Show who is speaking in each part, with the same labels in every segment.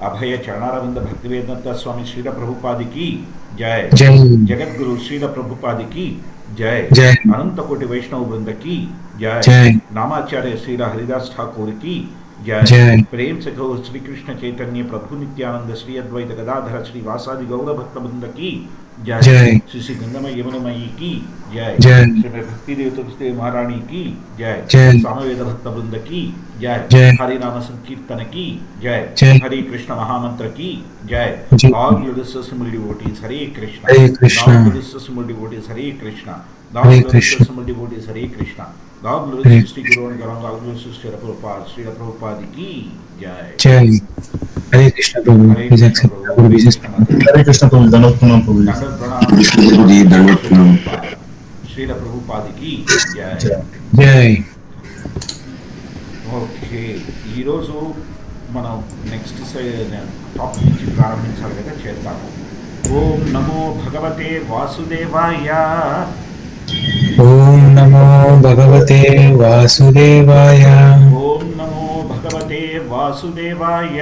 Speaker 1: అభయ చరణారవింద భక్తివేదాంత స్వామి శ్రీల ప్రభుపాదికి జయ.
Speaker 2: జై
Speaker 1: జగద్గురు శ్రీల ప్రభుపాదికి జయ.
Speaker 2: జై
Speaker 1: అనంతకోటి వైష్ణవ బృందకి జయ.
Speaker 2: జై
Speaker 1: నామాచార్య శ్రీల హరిదాస్ ఠాకూర్ की जय.
Speaker 2: జై
Speaker 1: प्रेम से कहो श्री कृष्ण चैतन्य प्रभु नित्यानंद श्री अद्वैत गदाधर श्री वासादि गौर भक्त वृंद की जय.
Speaker 2: जय.
Speaker 1: श्री श्री गंगमय यमुनमयी की जय.
Speaker 2: जय.
Speaker 1: श्री भक्ति देव तुलसी महारानी की जय.
Speaker 2: जय.
Speaker 1: सामवेद भक्त वृंद की जय.
Speaker 2: जय.
Speaker 1: हरि नाम संकीर्तन की जय.
Speaker 2: जय.
Speaker 1: हरे कृष्ण महामंत्र की जय.
Speaker 2: जय.
Speaker 1: All Simul devotees Hare Krishna.
Speaker 2: Hare Krishna
Speaker 1: All Simul devotees Hare Krishna.
Speaker 2: Hare
Speaker 1: All
Speaker 2: Krishna
Speaker 1: Simul devotees Hare Krishna. God bless
Speaker 2: Hare
Speaker 1: Sri Guru and Garanga, God bless Sri Prabhupada, Sri Prabhupada ki jai.
Speaker 2: जय हरे कृष्ण प्रभु
Speaker 1: Hare
Speaker 2: please
Speaker 1: Krishna
Speaker 2: accept
Speaker 1: Prabhu,
Speaker 2: गुरु
Speaker 1: Hare
Speaker 2: विशेष
Speaker 1: Krishna Mataji.
Speaker 3: Hare Krishna प्रभु दंडवत प्रणाम प्रभु जी।
Speaker 1: Dandat pranam,
Speaker 3: Krishna गुरु जी दंडवत प्रणाम।
Speaker 1: Sri Prabhupada ki jai.
Speaker 2: जय
Speaker 1: ఓకే, ఈరోజు మనం నెక్స్ట్ టాపిక్ నుంచి ప్రారంభించాలి కదా, చేద్దాము. ఓం నమో భగవతే వాసుదేవాయ.
Speaker 2: ओम नमो भगवते वासुदेवाय
Speaker 1: ఓం నమో భగవతే వాసుదేవాయ.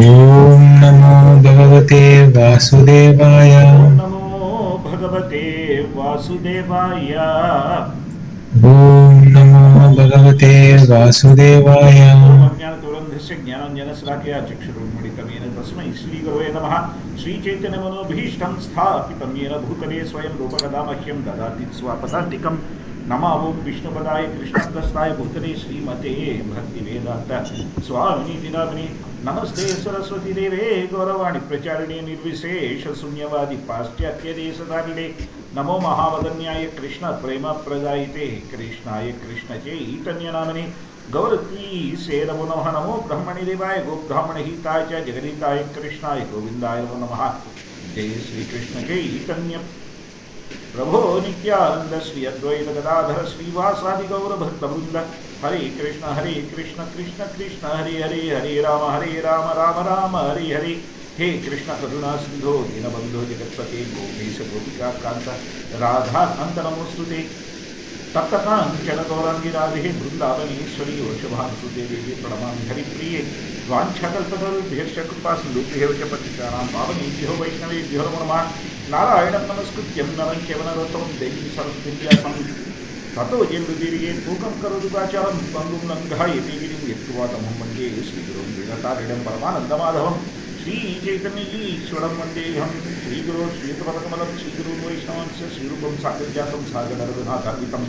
Speaker 2: ओम नमो भगवते वासुदेवाय
Speaker 1: ఓం నమో భగవతే వాసుదేవాయ.
Speaker 2: ओम नमो भगवते वासुदेवाय
Speaker 1: జ్ఞానతురంధస్య జ్ఞానాంజనశలాకయా చక్షురున్మిళితమేన తస్మై శ్రీగురవే నమః. శ్రీచైతన్యమనోభీష్టం స్థాపితం येन భూతలే స్వయం రూపకదా మహ్యం దదాతి స్వపదాంతికం. నమో ఓం విష్ణుపదాయ కృష్ణప్రస్థాయ భూతలే శ్రీమతే భక్తివేదాంత స్వామిని నామిని. నమస్తే సరస్వతి దేవే గౌరవాణి ప్రచారిణే నిర్విశేష శూన్యవాది పాశ్చాత్య దేశధారిణే. నమో మహావదన్యాయ కృష్ణ ప్రేమ ప్రదాయితే కృష్ణాయ కృష్ణ చైతన్యనామని. గౌరవీ సేనమో నమః. నమో బ్రహ్మణి దేవాయ గోబ్రాహ్మణ హితాయ చ జగదీతాయ కృష్ణాయ గోవిందాయ నమో నమః. జయ శ్రీకృష్ణ చైతన్య ప్రభో నిత్యానంద శ్రీ అద్వైత గదాధర శ్రీవాసాది గౌర భక్త వృంద. హరే కృష్ణ కృష్ణ కృష్ణ హరే హరే, హరే రామ రామ రామ హరే హరే. हे कृष्ण करुणा सिंधो दीनबंधो जगत्पते गोपीश गोपिका कांत राधाकांत नमोस्तुते. तप्तकांचन गौरांगी राधे वृंदावनेश्वरी वृषभानुसुते देवी प्रणमामि हरिप्रिये. वाञ्छाकल्पतरुभ्यश्च कृपा सिन्धुभ्यो च पतितानां पावनेभ्यो वैष्णवेभ्यो नमो नमः. नारायणं नमस्कृत्यं नरं चैव नरोत्तमं देवीं सरस्वतीं व्यासं ततो जयमुदीर्ये मूकं करोतु वाचालं पङ्गुं लङ्घयते गिरिं यत्कृपा तमहं वन्दे श्रीगुरुं वीणतारिणं परमानन्दमाधवं. श्रीचैतन्यईश्वरं वन्देऽहं श्रीगुरो श्रीयुतपदकमलं श्रीगुरुं वैष्णवंश्च श्रीरूपं सागरजातं सागररघुनाथान्वितं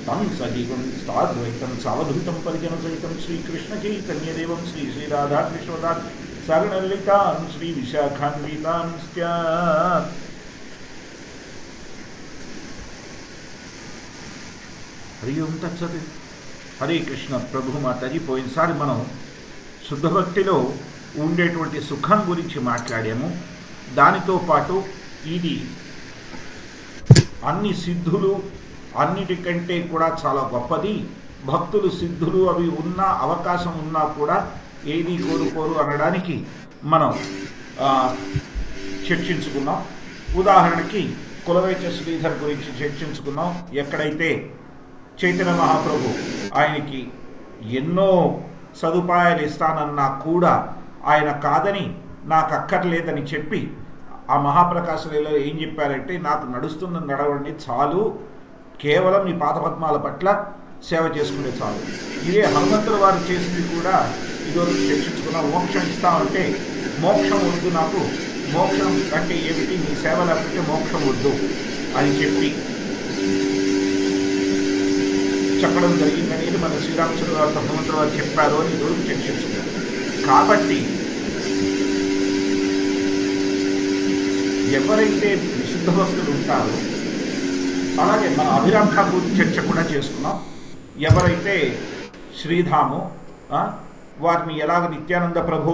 Speaker 1: तं सजीवं साद्वैतं सावधूतं परिजनसहितं श्रीकृष्णचैतन्यदेवं श्रीराधाकृष्णदान् सागरललितान् श्रीविशाखान्वितांश्च. హరి ఓం తత్సత్. హరే కృష్ణ ప్రభు మాతాజీ. పోయినసారి మనం శుద్ధ భక్తిలో ఉండేటువంటి సుఖం గురించి మాట్లాడాము. దానితో పాటు ఇది అన్ని సిద్ధులు అన్నిటికంటే కూడా చాలా గొప్పది. భక్తులు సిద్ధులు అవి ఉన్నా అవకాశం ఉన్నా కూడా ఏది కోరుకోరు అనడానికి మనం చర్చించుకున్నాం. ఉదాహరణకి కులవేచ శ్రీధర్ గురించి చర్చించుకున్నాం. ఎక్కడైతే చైతన్య మహాప్రభు ఆయనకి ఎన్నో సదుపాయాలు ఇస్తానన్నా కూడా ఆయన కాదని నాకు అక్కర్లేదని చెప్పి ఆ మహాప్రకాశలీలో ఏం చెప్పారంటే, నాకు నడుస్తున్న నడవండి చాలు, కేవలం నీ పాదపద్మాల పట్ల సేవ చేసుకునే చాలు. ఇదే హనుమంతుల వారు చేసింది కూడా ఇదివరకు చర్చించుకున్న. మోక్షం ఇస్తామంటే మోక్షం వద్దు, నాకు మోక్షం అంటే ఏమిటి, నీ సేవ లేకపోతే మోక్షం వద్దు అని చెప్పి చెప్పడం జరిగిందనేది మన శ్రీరామచంద్ర వారు హనుమంతుల వారు చెప్పారు అని ఈరోజు చర్చించుకున్నాం. కాబట్టి ఎవరైతే విశుద్ధ భక్తులు ఉంటారో, అలాగే మన అభిరామ్ ఠాకూర్ చర్చ కూడా చేసుకున్నాం. ఎవరైతే శ్రీధాము వారిని ఎలాగ నిత్యానంద ప్రభు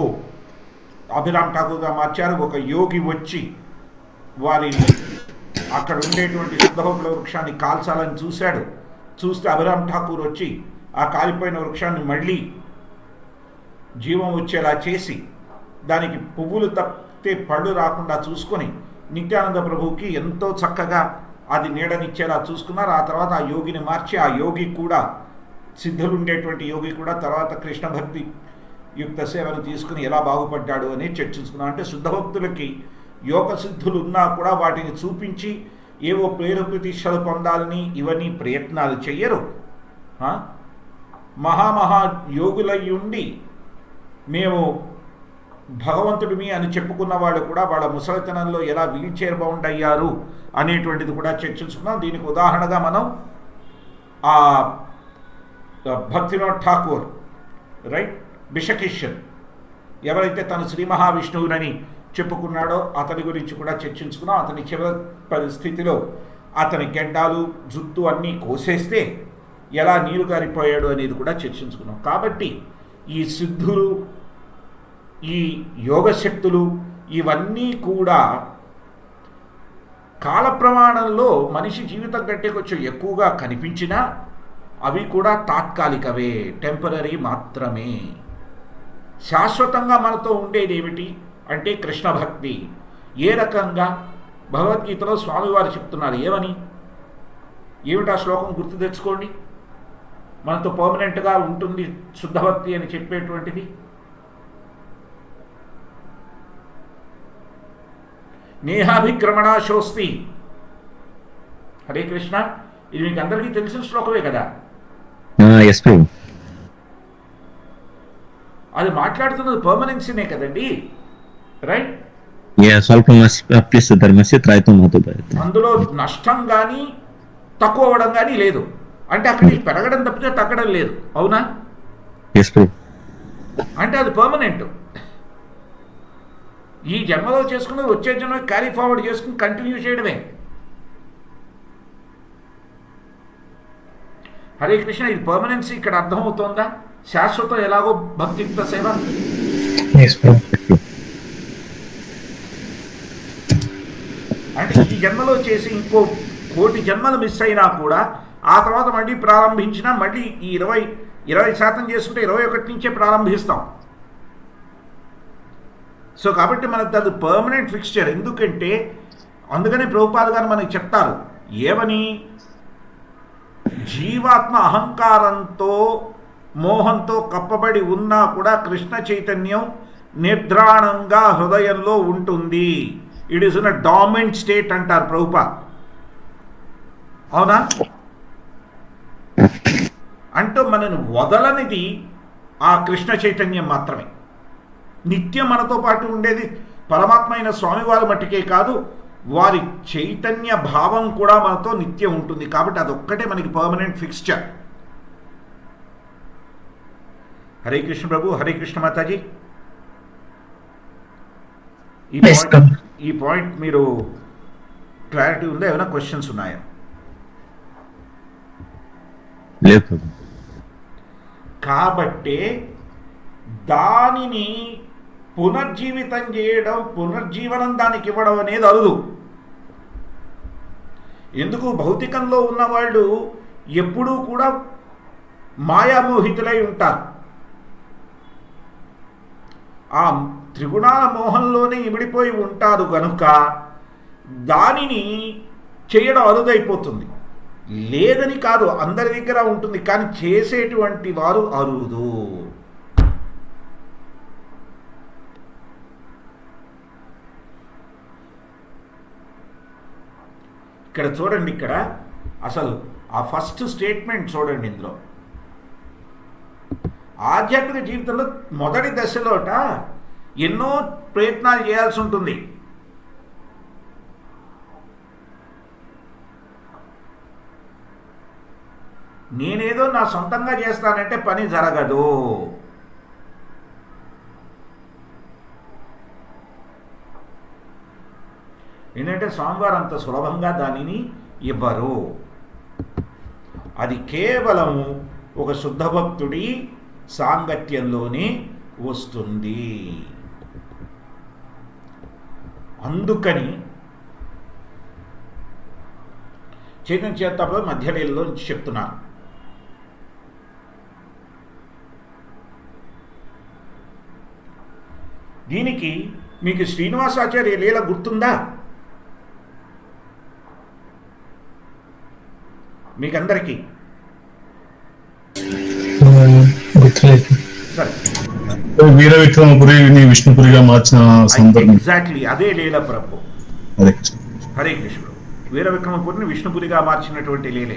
Speaker 1: అభిరామ్ ఠాకూర్గా మార్చారు. ఒక యోగి వచ్చి వారిని అక్కడ ఉండేటువంటి శుద్ధభక్తుల వృక్షాన్ని కాల్చాలని చూశాడు. చూస్తే అభిరామ్ ఠాకూర్ వచ్చి ఆ కాలిపోయిన వృక్షాన్ని మళ్ళీ జీవం వచ్చేలా చేసి దానికి పువ్వులు తప్పితే పళ్ళు రాకుండా చూసుకొని నిత్యానంద ప్రభువుకి ఎంతో చక్కగా అది నీడనిచ్చేలా చూసుకున్నారు. ఆ తర్వాత ఆ యోగిని మార్చి, ఆ యోగి కూడా సిద్ధులు ఉండేటువంటి యోగి కూడా తర్వాత కృష్ణ భక్తి యుక్త సేవను తీసుకుని ఎలా బాగుపడ్డాడు అని చర్చించుకున్నాం. అంటే శుద్ధ భక్తులకి యోగ సిద్ధులు ఉన్నా కూడా వాటిని చూపించి ఏవో పేరు ప్రతిష్టలు పొందాలని ఇవన్నీ ప్రయత్నాలు చెయ్యరు. మహామహా యోగులై ఉండి మేము భగవంతుడిమి అని చెప్పుకున్న వాళ్ళు కూడా వాళ్ళ ముసలితనంలో ఎలా వీల్ చైర్ బౌండ్ అయ్యారు అనేటువంటిది కూడా చర్చించుకున్నాం. దీనికి ఉదాహరణగా మనం ఆ భక్తినాథ్ ఠాకూర్ రైట్ బిషకిషన్ ఎవరైతే తను శ్రీ మహావిష్ణువునని చెప్పుకున్నాడో అతని గురించి కూడా చర్చించుకున్నాం. అతని చివరి పరిస్థితిలో అతని గెడ్డాలు జుట్టు అన్నీ కోసేస్తే ఎలా నీరు గారిపోయాడు అనేది కూడా చర్చించుకున్నాం. కాబట్టి ఈ సిద్ధులు, ఈ యోగశక్తులు ఇవన్నీ కూడా కాల ప్రమాణంలో మనిషి జీవితం కంటే కొంచెం ఎక్కువగా కనిపించినా అవి కూడా తాత్కాలికవే, టెంపరీ మాత్రమే. శాశ్వతంగా మనతో ఉండేది ఏమిటి అంటే కృష్ణ భక్తి. ఏ రకంగా భగవద్గీతలో స్వామివారు చెప్తున్నారు, ఏమిటా శ్లోకం గుర్తు తెచ్చుకోండి. మనతో పర్మనెంట్గా ఉంటుంది శుద్ధ భక్తి అని చెప్పేటువంటిది. నేహాభిక్రమణాశోస్తి. హరే కృష్ణ. ఇది మీకు అందరికీ తెలిసిన శ్లోకమే కదా. అది మాట్లాడుతున్నది పర్మనెన్సీనే కదండి, రైట్? అందులో నష్టం కానీ తక్కువ అవ్వడం కానీ లేదు. అంటే అక్కడికి పెరగడం తప్పితే తగ్గడం లేదు, అవునా? అంటే అది పర్మనెంట్. ఈ జన్మలో చేసుకున్నది వచ్చే జన్మ క్యారీ ఫార్వర్డ్ చేసుకుని కంటిన్యూ చేయడమే. హరే కృష్ణ. ఇది పర్మనెన్సీ ఇక్కడ అర్థమవుతోందా? శాశ్వతం ఎలాగో భక్తియుక్త సేవ. అంటే ఈ జన్మలో చేసి ఇంకో 1,000,000 జన్మలు మిస్ అయినా కూడా ఆ తర్వాత మళ్ళీ ప్రారంభించినా మళ్ళీ ఈ 20% చేసుకుంటే 21 నుంచే ప్రారంభిస్తాం. సో కాబట్టి మనకు అది పర్మనెంట్ ఫిక్స్చర్. ఎందుకంటే అందుకనే ప్రభుపాద గారు మనకి చెప్తారు ఏమని, జీవాత్మ అహంకారంతో మోహంతో కప్పబడి ఉన్నా కూడా కృష్ణ చైతన్యం నిర్ద్రాణంగా హృదయంలో ఉంటుంది. It is in a dominant state అంటారు ప్రభుపాద. అవునా? అంటూ మనను వదలనిది ఆ కృష్ణ చైతన్యం మాత్రమే. నిత్యం మనతో పాటు ఉండేది పరమాత్మ అయిన స్వామివారి మట్టుకే కాదు, వారి చైతన్య భావం కూడా మనతో నిత్యం ఉంటుంది. కాబట్టి అదొక్కటే మనకి పర్మనెంట్ ఫిక్స్చర్. హరే కృష్ణ ప్రభు. హరే కృష్ణ మాతాజీ. ఈ పాయింట్ మీరు క్లారిటీ ఉందా? ఏమైనా క్వశ్చన్స్ ఉన్నాయా? కాబట్టే దానిని పునర్జీవితం చేయడం, పునర్జీవనం దానికి ఇవ్వడం అనేది అరుదు. ఎందుకు? భౌతికంలో ఉన్నవాళ్ళు ఎప్పుడూ కూడా మాయామోహితులై ఉంటారు. ఆ త్రిగుణాల మోహంలోనే ఇమిడిపోయి ఉంటారు కనుక దానిని చేయడం అరుదైపోతుంది. లేదని కాదు, అందరి దగ్గర ఉంటుంది, కానీ చేసేటువంటి వారు అరుదు. ఇక్కడ చూడండి, ఇక్కడ అసలు ఆ ఫస్ట్ స్టేట్మెంట్ చూడండి. ఇందులో ఆధ్యాత్మిక జీవితంలో మొదటి దశలోట ఎన్నో ప్రయత్నాలు చేయాల్సి ఉంటుంది. నేనేదో నా సొంతంగా చేస్తానంటే పని జరగదు. ఏంటంటే స్వామివారు అంత సులభంగా దానిని ఇవ్వరు. అది కేవలము ఒక శుద్ధ భక్తుడి సాంగత్యంలోనే వస్తుంది. అందుకని చైతన్య చరితామృత మధ్యలీలలో నుంచి చెప్తున్నారు. దీనికి మీకు శ్రీనివాసాచార్య లీల గుర్తుందా? మీకందరికీ
Speaker 2: గుర్తులేదు.
Speaker 1: సరే,
Speaker 3: వీర విక్రమపురిని విష్ణుపురిగా మార్చిన సందర్భం.
Speaker 1: ఎగ్జాక్ట్లీ అదే లీల ప్రభు.
Speaker 3: అదే
Speaker 1: హరే కృష్ణ. వీర విక్రమపురిని విష్ణుపురిగా మార్చినటువంటి లీలే.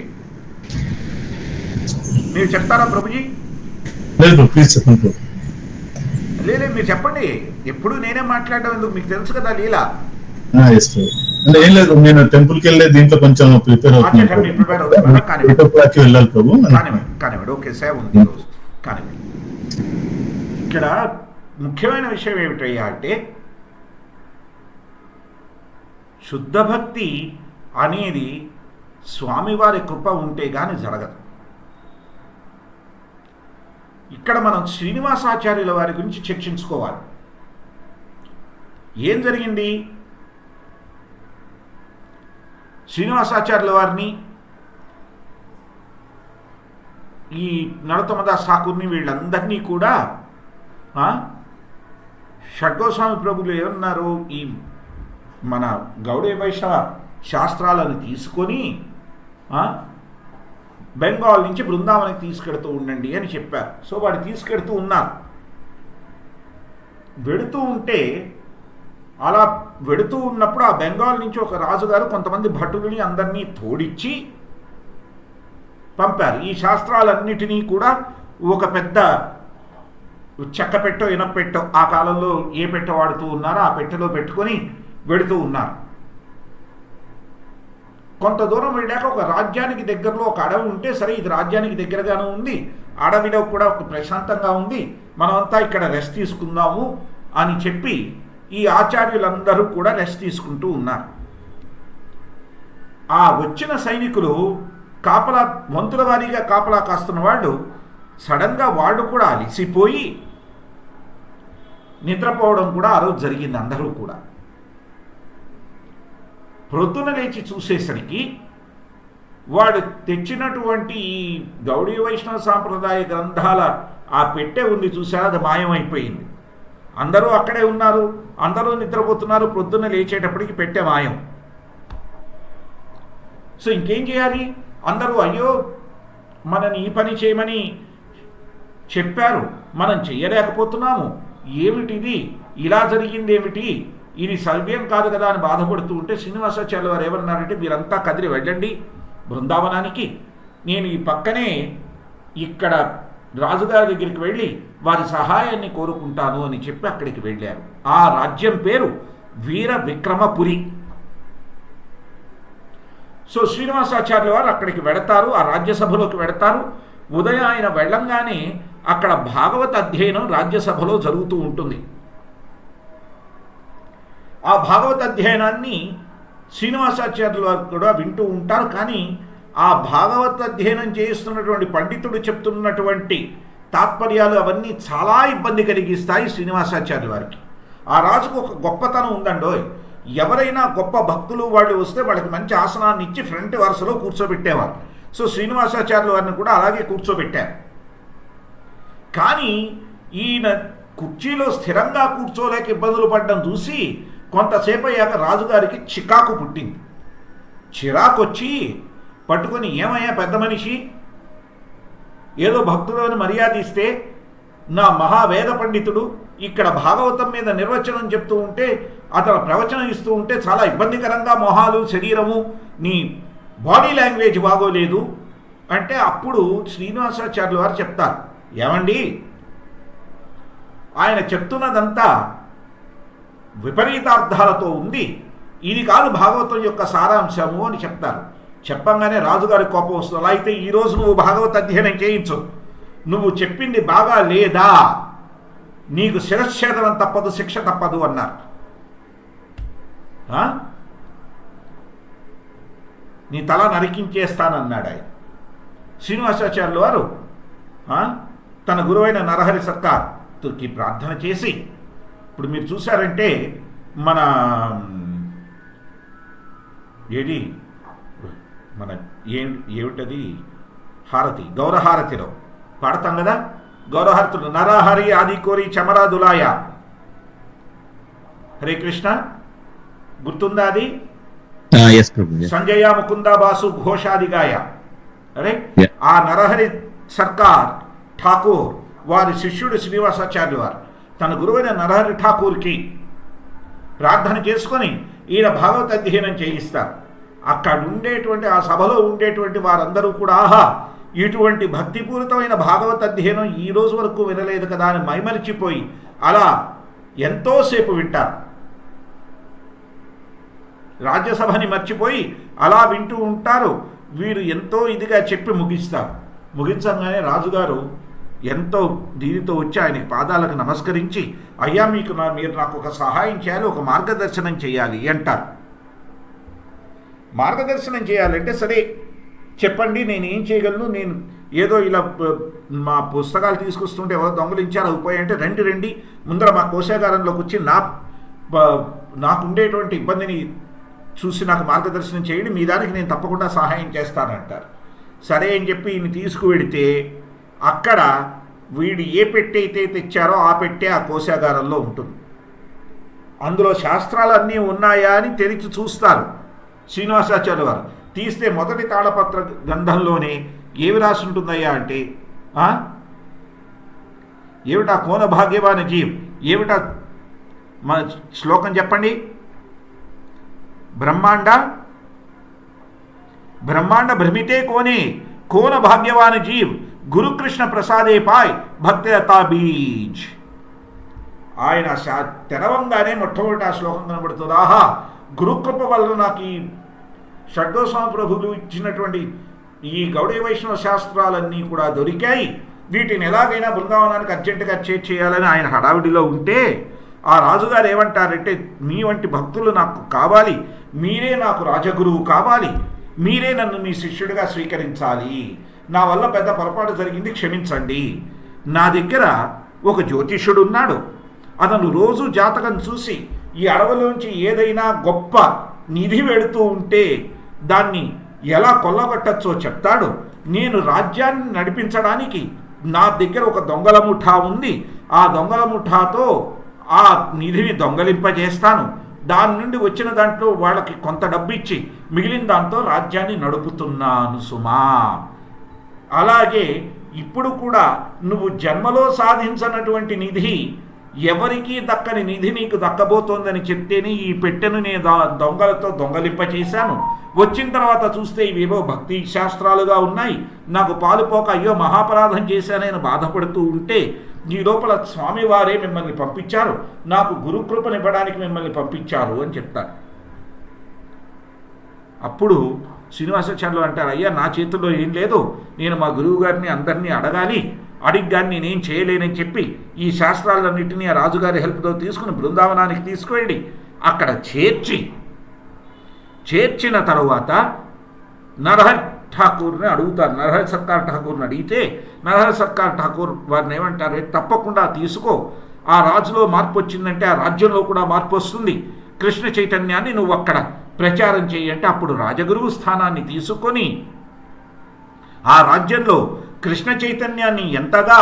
Speaker 1: మీరు చెప్తారా ప్రభుజీ?
Speaker 3: లేదు, ప్లీజ్ చెప్పండి.
Speaker 1: లేలే, మీరు చెప్పండి. ఎప్పుడు నేనే మాట్లాడడం ఎందుకు, మీకు తెలుసు కదా లీల.
Speaker 3: అంటే ఏం లేదు, నేను టెంపుల్కి వెళ్ళే దీంట్లో కొంచెం ప్రిపేర్ అవుతున్నాను. వెళ్ళాలి ప్రభు.
Speaker 1: కానివ్వండి, ఓకే, సేవ ఉంది ఈరోజు. కానివ్వండి. ఇక్కడ ముఖ్యమైన విషయం ఏమిటయ్యా అంటే, శుద్ధ భక్తి అనేది స్వామివారి కృప ఉంటే గాని జరగదు. ఇక్కడ మనం శ్రీనివాసాచార్యుల వారి గురించి చర్చించుకోవాలి. ఏం జరిగింది? శ్రీనివాసాచార్యుల వారిని, ఈ నరోత్తమదాస్ ఠాకూర్ని, వీళ్ళందరినీ కూడా షడ్గోస్వామి ప్రభులు ఏమన్నారు, ఈ మన గౌడీయ వైష్ణవ శాస్త్రాలను తీసుకొని బెంగాల్ నుంచి బృందావనానికి తీసుకెడుతూ ఉండండి అని చెప్పారు. సో వాడు తీసుకెడుతూ ఉన్నారు. వెడుతూ ఉంటే, అలా వెడుతూ ఉన్నప్పుడు ఆ బెంగాల్ నుంచి ఒక రాజుగారు కొంతమంది భటులని అందరినీ తోడిచ్చి పంపారు. ఈ శాస్త్రాలన్నిటినీ కూడా ఒక పెద్ద చెక్క పెట్టో ఇనప పెట్టో, ఆ కాలంలో ఏ పెట్టె వాడుతూ ఉన్నారో ఆ పెట్టెలో పెట్టుకొని వెడుతూ ఉన్నారు. కొంత దూరం వెళ్ళాక ఒక రాజ్యానికి దగ్గరలో ఒక అడవి ఉంటే, సరే ఇది రాజ్యానికి దగ్గరగానే ఉంది, అడవిలో కూడా ఒక ప్రశాంతంగా ఉంది, మనమంతా ఇక్కడ రెస్ట్ తీసుకుందాము అని చెప్పి ఈ ఆచార్యులందరూ కూడా రెస్ట్ తీసుకుంటూ ఉన్నారు. ఆ వచ్చిన సైనికులు కాపలా, వంతుల వారీగా కాపలా కాస్తున్న వాళ్ళు సడన్గా వాళ్ళు కూడా అలిసిపోయి నిద్రపోవడం కూడా ఆ రోజు జరిగింది. అందరూ కూడా ప్రొద్దున లేచి చూసేసరికి వాడు తెచ్చినటువంటి ఈ గౌడీయ వైష్ణవ సాంప్రదాయ గ్రంథాల ఆ పెట్టె ఉంది చూసారా, అది మాయమైపోయింది. అందరూ అక్కడే ఉన్నారు, అందరూ నిద్రపోతున్నారు. ప్రొద్దున లేచేటప్పటికి పెట్టె మాయం. సో ఇంకేం చేయాలి? అందరూ అయ్యో మనని ఈ పని చేయమని చెప్పారు, మనం చెయ్యలేకపోతున్నాము, ఏమిటిది, ఇలా జరిగింది ఏమిటి, ఇది సవ్యం కాదు కదా అని బాధపడుతూ ఉంటే శ్రీనివాసాచార్యుల వారు ఏమన్నారంటే, మీరంతా కదిలి వెళ్ళండి బృందావనానికి, నేను ఈ పక్కనే ఇక్కడ రాజుగారి దగ్గరికి వెళ్ళి వారి సహాయాన్ని కోరుకుంటాను అని చెప్పి అక్కడికి వెళ్ళారు. ఆ రాజ్యం పేరు వీర విక్రమపురి. సో శ్రీనివాసాచార్యుల వారు అక్కడికి వెడతారు, ఆ రాజ్యసభలోకి వెడతారు. ఉదయం ఆయన వెళ్ళంగానే అక్కడ భాగవత అధ్యయనం రాజ్యసభలో జరుగుతూ ఉంటుంది. ఆ భాగవత అధ్యయనాన్ని శ్రీనివాసాచార్యుల వారు కూడా వింటూ ఉంటారు. కానీ ఆ భాగవత అధ్యయనం చేస్తున్నటువంటి పండితుడు చెప్తున్నటువంటి తాత్పర్యాలు అవన్నీ చాలా ఇబ్బంది కలిగిస్తాయి శ్రీనివాసాచార్యుల వారికి. ఆ రాజుకు ఒక గొప్పతనం ఉందండోయ్. ఎవరైనా గొప్ప భక్తులు వాళ్ళు వస్తే వాళ్ళకి మంచి ఆసనాన్ని ఇచ్చి ఫ్రంట్ వరుసలో కూర్చోబెట్టేవారు. సో శ్రీనివాసాచార్యుల వారిని కూడా అలాగే కూర్చోబెట్టారు. కానీ ఈయన కుర్చీలో స్థిరంగా కూర్చోలేక ఇబ్బందులు పడడం చూసి కొంతసేపు అయ్యాక రాజుగారికి చికాకు పుట్టింది. చిరాకు వచ్చి పట్టుకొని, ఏమయ్యా పెద్ద మనిషి, ఏదో భక్తులను మర్యాద ఇస్తే నా మహావేద పండితుడు ఇక్కడ భాగవతం మీద నిర్వచనం చెప్తూ ఉంటే, అతను ప్రవచనం ఇస్తూ ఉంటే చాలా ఇబ్బందికరంగా మొహాలు, శరీరము, నీ బాడీ లాంగ్వేజ్ బాగోలేదు అంటే, అప్పుడు శ్రీనివాసాచార్యుల వారు చెప్తారు, ఏమండి ఆయన చెప్తున్నదంతా విపరీతార్థాలతో ఉంది, ఇది కాదు భాగవతం యొక్క సారాంశము అని చెప్తారు. చెప్పంగానే రాజుగారి కోపం వస్తుంది. అలా అయితే ఈరోజు నువ్వు భాగవత అధ్యయనం చేయించు, నువ్వు చెప్పింది బాగా లేదా, నీకు శిరశ్ఛేదనం తప్పదు, శిక్ష తప్పదు అన్నారు. నీ తల నరికించేస్తానన్నాడు ఆయన. శ్రీనివాసాచార్యుల వారు తన గురువైన నరహరి సర్కార్కి ప్రార్థన చేసి, ఇప్పుడు మీరు చూసారంటే మన ఏమిటది హారతి, గౌరహారతిలో పాడతాం కదా, గౌరహారతులు నరహరి ఆది కోరి చమరాదులాయ, హరే కృష్ణ, గుర్తుందా అది? సంజయ ముకుంద బాసు ఘోషాదిగాయ. అరే ఆ నరహరి సర్కార్ ఠాకూర్ వారి శిష్యుడు శ్రీనివాసాచార్యుల వారు తన గురువైన నరహరి ఠాకూర్కి ప్రార్థన చేసుకొని ఈయన భాగవత అధ్యయనం చేయిస్తారు. అక్కడ ఉండేటువంటి ఆ సభలో ఉండేటువంటి వారందరూ కూడా ఆహా, ఇటువంటి భక్తిపూరితమైన భాగవత అధ్యయనం ఈ రోజు వరకు వినలేదు కదా అని మైమరిచిపోయి అలా ఎంతోసేపు వింటారు. రాజ్యసభని మర్చిపోయి అలా వింటూ ఉంటారు. వీరు ఎంతో ఇదిగా చెప్పి ముగిస్తారు. ముగించగానే రాజుగారు ఎంతో దీనితో వచ్చి ఆయనకి పాదాలకు నమస్కరించి, అయ్యా మీరు నాకు ఒక సహాయం చేయాలి, ఒక మార్గదర్శనం చేయాలి అంటారు. మార్గదర్శనం చేయాలంటే సరే చెప్పండి, నేను ఏం చేయగలను, నేను ఏదో ఇలా మా పుస్తకాలు తీసుకొస్తుంటే ఎవరో దొంగలించారు అవి పోయంటే రండి ముందర మా కోశాగారంలోకి వచ్చి నాకుండేటువంటి ఇబ్బందిని చూసి నాకు మార్గదర్శనం చేయండి, మీ దానికి నేను తప్పకుండా సహాయం చేస్తానంటారు. సరే అని చెప్పి ఈయన తీసుకువెడితే అక్కడ వీడు ఏ పెట్టె అయితే తెచ్చారో ఆ పెట్టె ఆ కోశాగారంలో ఉంటుంది. అందులో శాస్త్రాలన్నీ ఉన్నాయా అని తెరిచి చూస్తారు శ్రీనివాసాచార్యుల వారు. తీస్తే మొదటి తాళపత్ర గ్రంథంలోనే ఏమి రాసి ఉంటుందయ్యా అంటే, ఏమిటా కోన భాగ్యవాన జీవ్, ఏమిటా మన శ్లోకం చెప్పండి. బ్రహ్మాండ భ్రమితే కోన భాగ్యవాన జీవ్, గురుకృష్ణ ప్రసాదే పాయ్ భక్తయతా బీజ్. ఆయన తెరవంగానే మొట్టమొదటి ఆ శ్లోకం కనబడుతుంది. ఆహా, గురుకృప వల్ల నాకు ఈ షడ్గోస్వామి ప్రభులు ఇచ్చినటువంటి ఈ గౌడీయ వైష్ణవ శాస్త్రాలన్నీ కూడా దొరికాయి, వీటిని ఎలాగైనా బృందావనానికి అర్జెంటుగా చేయాలని ఆయన హడావిడిలో ఉంటే ఆ రాజుగారు ఏమంటారంటే, మీ వంటి భక్తులు నాకు కావాలి, మీరే నాకు రాజగురువు కావాలి, మీరే నన్ను మీ శిష్యుడిగా స్వీకరించాలి, నా వల్ల పెద్ద పొరపాటు జరిగింది, క్షమించండి. నా దగ్గర ఒక జ్యోతిష్యుడు ఉన్నాడు, అతను రోజు జాతకం చూసి ఈ అడవిలోంచి ఏదైనా గొప్ప నిధి వెడుతూ ఉంటే దాన్ని ఎలా కొల్లగొట్టచ్చో చెప్తాడు. నేను రాజ్యాన్ని నడిపించడానికి నా దగ్గర ఒక దొంగల ముఠా ఉంది, ఆ దొంగల ముఠాతో ఆ నిధిని దొంగలింపజేస్తాను, దాని నుండి వచ్చిన దాంట్లో వాళ్ళకి కొంత డబ్బు ఇచ్చి మిగిలిన దాంతో రాజ్యాన్ని నడుపుతున్నాను సుమా. అలాగే ఇప్పుడు కూడా నువ్వు జన్మలో సాధించనటువంటి నిధి, ఎవరికీ దక్కని నిధి నీకు దక్కబోతోందని చెప్తేనే ఈ పెట్టెను నేను దొంగలతో దొంగలింపచేశాను. వచ్చిన తర్వాత చూస్తే ఇవేవో భక్తి శాస్త్రాలుగా ఉన్నాయి, నాకు పాలుపోక అయ్యో మహాపరాధం చేశానని బాధపడుతూ ఉంటే ఈ లోపల స్వామివారే మిమ్మల్ని పంపించారు, నాకు గురుకృపనివ్వడానికి మిమ్మల్ని పంపించారు అని చెప్తారు. అప్పుడు శ్రీనివాసాచార్యులు అంటారు, అయ్యా నా చేతుల్లో ఏం లేదు, నేను మా గురువు గారిని అందరినీ అడగాలి, అడిగ్గాని నేనేం చేయలేనని చెప్పి ఈ శాస్త్రాలన్నింటినీ ఆ రాజుగారి హెల్ప్తో తీసుకుని బృందావనానికి తీసుకువెళ్ళి అక్కడ చేర్చిన తరువాత నరహరి ఠాకూర్ని అడుగుతారు. నరహరి సర్కార్ ఠాకూర్ని అడిగితే నరహరి సర్కార్ ఠాకూర్ వారిని ఏమంటారు, తప్పకుండా తీసుకో, ఆ రాజులో మార్పు వచ్చిందంటే ఆ రాజ్యంలో కూడా మార్పు వస్తుంది, కృష్ణ చైతన్యాన్ని నువ్వు అక్కడ ప్రచారం చేయంటే అప్పుడు రాజగురువు స్థానాన్ని తీసుకొని ఆ రాజ్యంలో కృష్ణ చైతన్యాన్ని ఎంతగా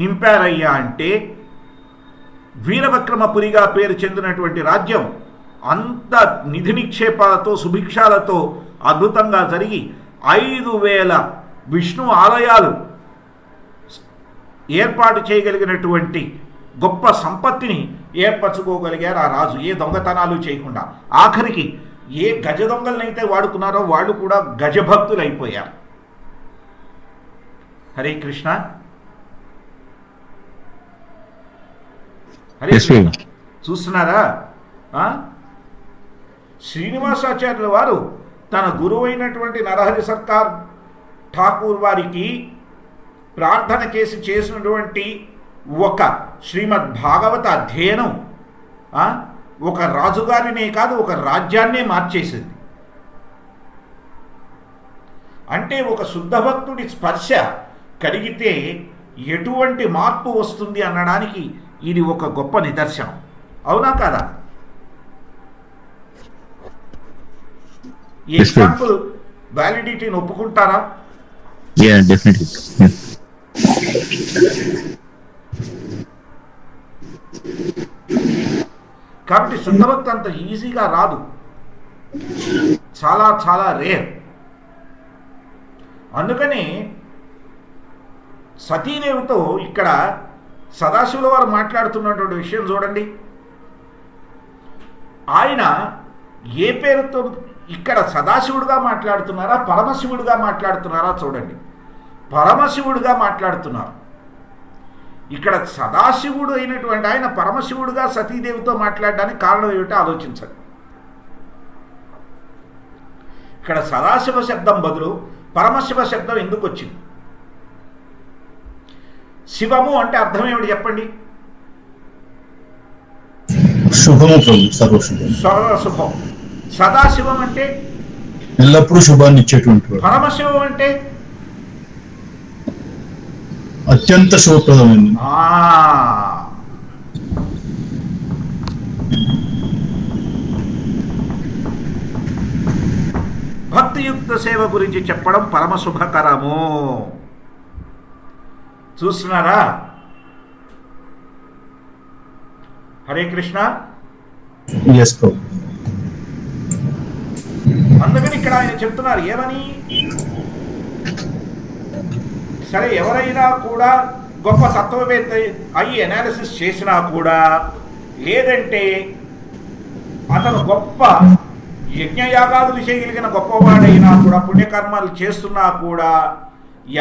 Speaker 1: నింపారయ్యా అంటే వీరవిక్రమపురిగా పేరు చెందినటువంటి రాజ్యం అంత నిధి నిక్షేపాలతో సుభిక్షాలతో అద్భుతంగా జరిగి 5,000 విష్ణు ఆలయాలు ఏర్పాటు చేయగలిగినటువంటి గొప్ప సంపత్తిని ఏర్పరచుకోగలిగారు ఆ రాజు, ఏ దొంగతనాలు చేయకుండా. ఆఖరికి ఏ గజ దొంగలనైతే వాడుకున్నారో వాళ్ళు కూడా గజభక్తులు అయిపోయారు. హరే కృష్ణ, హరే కృష్ణ. చూస్తున్నారా, శ్రీనివాసాచార్యుల వారు తన గురువైనటువంటి నరహరి సర్కార్ ఠాకూర్ వారికి ప్రార్థన చేసినటువంటి ఒక శ్రీమద్ భాగవత అధ్యయనం ఒక రాజుగారినే కాదు ఒక రాజ్యాన్నే మార్చేసింది. అంటే ఒక శుద్ధ భక్తుడి స్పర్శ కలిగితే ఎటువంటి మార్పు వస్తుంది అనడానికి ఇది ఒక గొప్ప నిదర్శనం. అవునా కాదా? ఈ ఎగ్జాంపుల్ వ్యాలిడిటీని ఒప్పుకుంటారా? కాబట్టి శుద్ధభక్తి అంత ఈజీగా రాదు, చాలా చాలా రేర్. అందుకని సతీదేవితో ఇక్కడ సదాశివుల వారు మాట్లాడుతున్నటువంటి విషయం చూడండి. ఆయన ఏ పేరుతో ఇక్కడ సదాశివుడిగా మాట్లాడుతున్నారా పరమశివుడిగా మాట్లాడుతున్నారా చూడండి. పరమశివుడిగా మాట్లాడుతున్నారు. ఇక్కడ సదాశివుడు అయినటువంటి ఆయన పరమశివుడిగా సతీదేవితో మాట్లాడడానికి కారణం ఏమిటో ఆలోచించండి. ఇక్కడ సదాశివ శబ్దం బదులు పరమశివ శబ్దం ఎందుకు వచ్చింది? శివము అంటే అర్థం ఏమిటి చెప్పండి?
Speaker 3: శుభము ప్రభు, సర్వశుభం,
Speaker 1: సర్వశుభం. సదాశివం అంటే
Speaker 3: ఎల్లప్పుడూ శుభాన్ని ఇచ్చేటువంటి.
Speaker 1: పరమశివం అంటే
Speaker 3: అత్యంత శుభప్రదమైనది.
Speaker 1: భక్తియుక్త సేవ గురించి చెప్పడం పరమ శుభకరము. చూస్తున్నారా? హరే కృష్ణ. అందుకని ఇక్కడ ఆయన చెప్తున్నారు ఏమని, సరే ఎవరైనా కూడా గొప్ప తత్వవేత్త అయ్యి అనాలిసిస్ చేసినా కూడా, లేదంటే అతను గొప్ప యజ్ఞయాగాదులు చేయగలిగిన గొప్పవాడైనా కూడా, పుణ్యకర్మలు చేస్తున్నా కూడా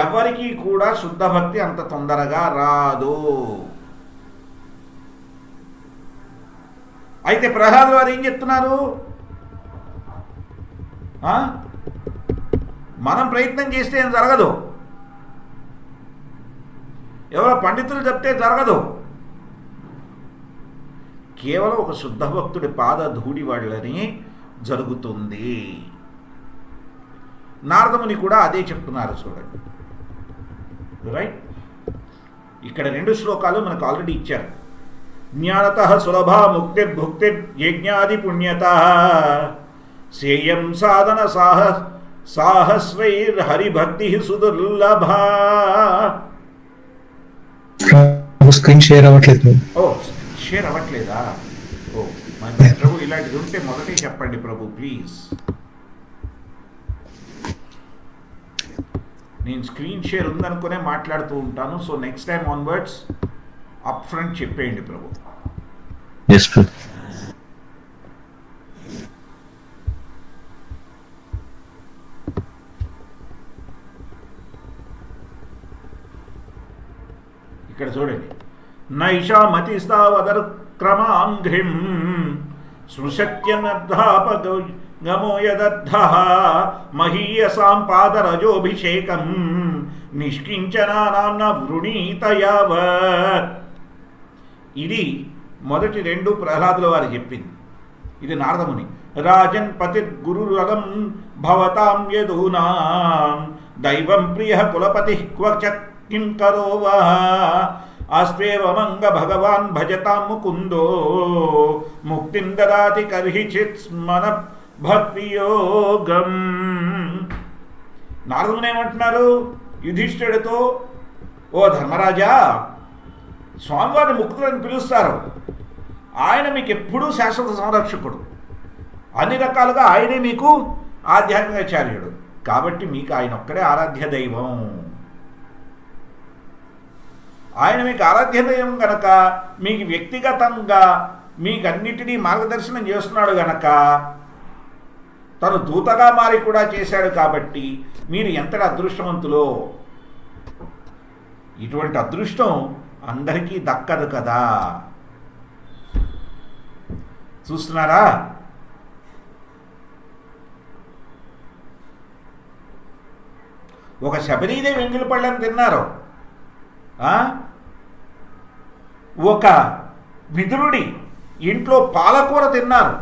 Speaker 1: ఎవరికి కూడా శుద్ధ భక్తి అంత తొందరగా రాదు. అయితే ప్రహ్లాదుల వారు ఏం చెప్తున్నారు? మనం ప్రయత్నం చేస్తే ఏం జరగదు, ఎవరో పండితులు చెప్తే జరగదు. కేవలం ఒక శుద్ధ భక్తుడి పాద ధూడి వాళ్ళని జరుగుతుంది. నారదముని కూడా అదే చెప్తున్నారు చూడండి. రైట్. ఇక్కడ 2 శ్లోకాలు మనకు ఆల్రెడీ ఇచ్చారు. జ్ఞానత సులభ ముక్తిర్భుక్తి యజ్ఞాది పుణ్యత సేయం సాధన సాహస్రైర్ హరిభక్తి సుదుర్లభ.
Speaker 2: స్క్రీన్ షేర్ అవ్వట్లేదు.
Speaker 1: ఓ, షేర్ అవ్వట్లేదా? ఓ ప్రభు, ఇలాంటిది ఉంటే మొదటే చెప్పండి ప్రభు ప్లీజ్. నేను స్క్రీన్ షేర్ ఉందనుకునే మాట్లాడుతూ ఉంటాను. So next time onwards up front చెప్పేయండి ప్రభు. ఇక్కడ చూడండి. నైషామతిస్తావదర్ క్రమాంఘ్రిం స్పృశత్యనర్ధాపగమో యదద్ధః మహీయసాం పాదరజోభిషేకం నిష్కించనానాంన వృణీత యావత్. ఇది మొదటి 2 ప్రహ్లాదుల వారు చెప్పింది. ఇది నారదముని. రాజన్ పతిర్గురురగం భవతాం యదూనాం దైవం ప్రియ కులపతి క్వచ కిం కరోవా ఆస్వేవమంగ భగవాన్ భజతాం ముకుందో ముక్తిం దదాతి కర్హిచిత్ స్మర భక్తియోగం. నారదుని ఏమంటున్నారు యుధిష్ఠిరుడితో? ఓ ధర్మరాజా, స్వామివారిని ముక్తులని పిలుస్తారు. ఆయన మీకు ఎప్పుడూ శాశ్వత సంరక్షకుడు. అన్ని రకాలుగా ఆయనే మీకు ఆధ్యాత్మికాచార్యుడు. కాబట్టి మీకు ఆయన ఒక్కడే ఆరాధ్య దైవం. ఆయన మీకు ఆరాధ్య దైవం గనక మీకు వ్యక్తిగతంగా మీకు అన్నిటినీ మార్గదర్శనం చేస్తున్నాడు గనక, తను దూతగా మారి కూడా చేశాడు. కాబట్టి మీరు ఎంతటి అదృష్టవంతులో. ఇటువంటి అదృష్టం అందరికీ దక్కదు కదా. చూస్తున్నారా? ఒక శబరీదేవి ఎంగిలి పళ్ళని తిన్నారు. ఒక విదురుడి ఇంట్లో పాలకూర తిన్నారు.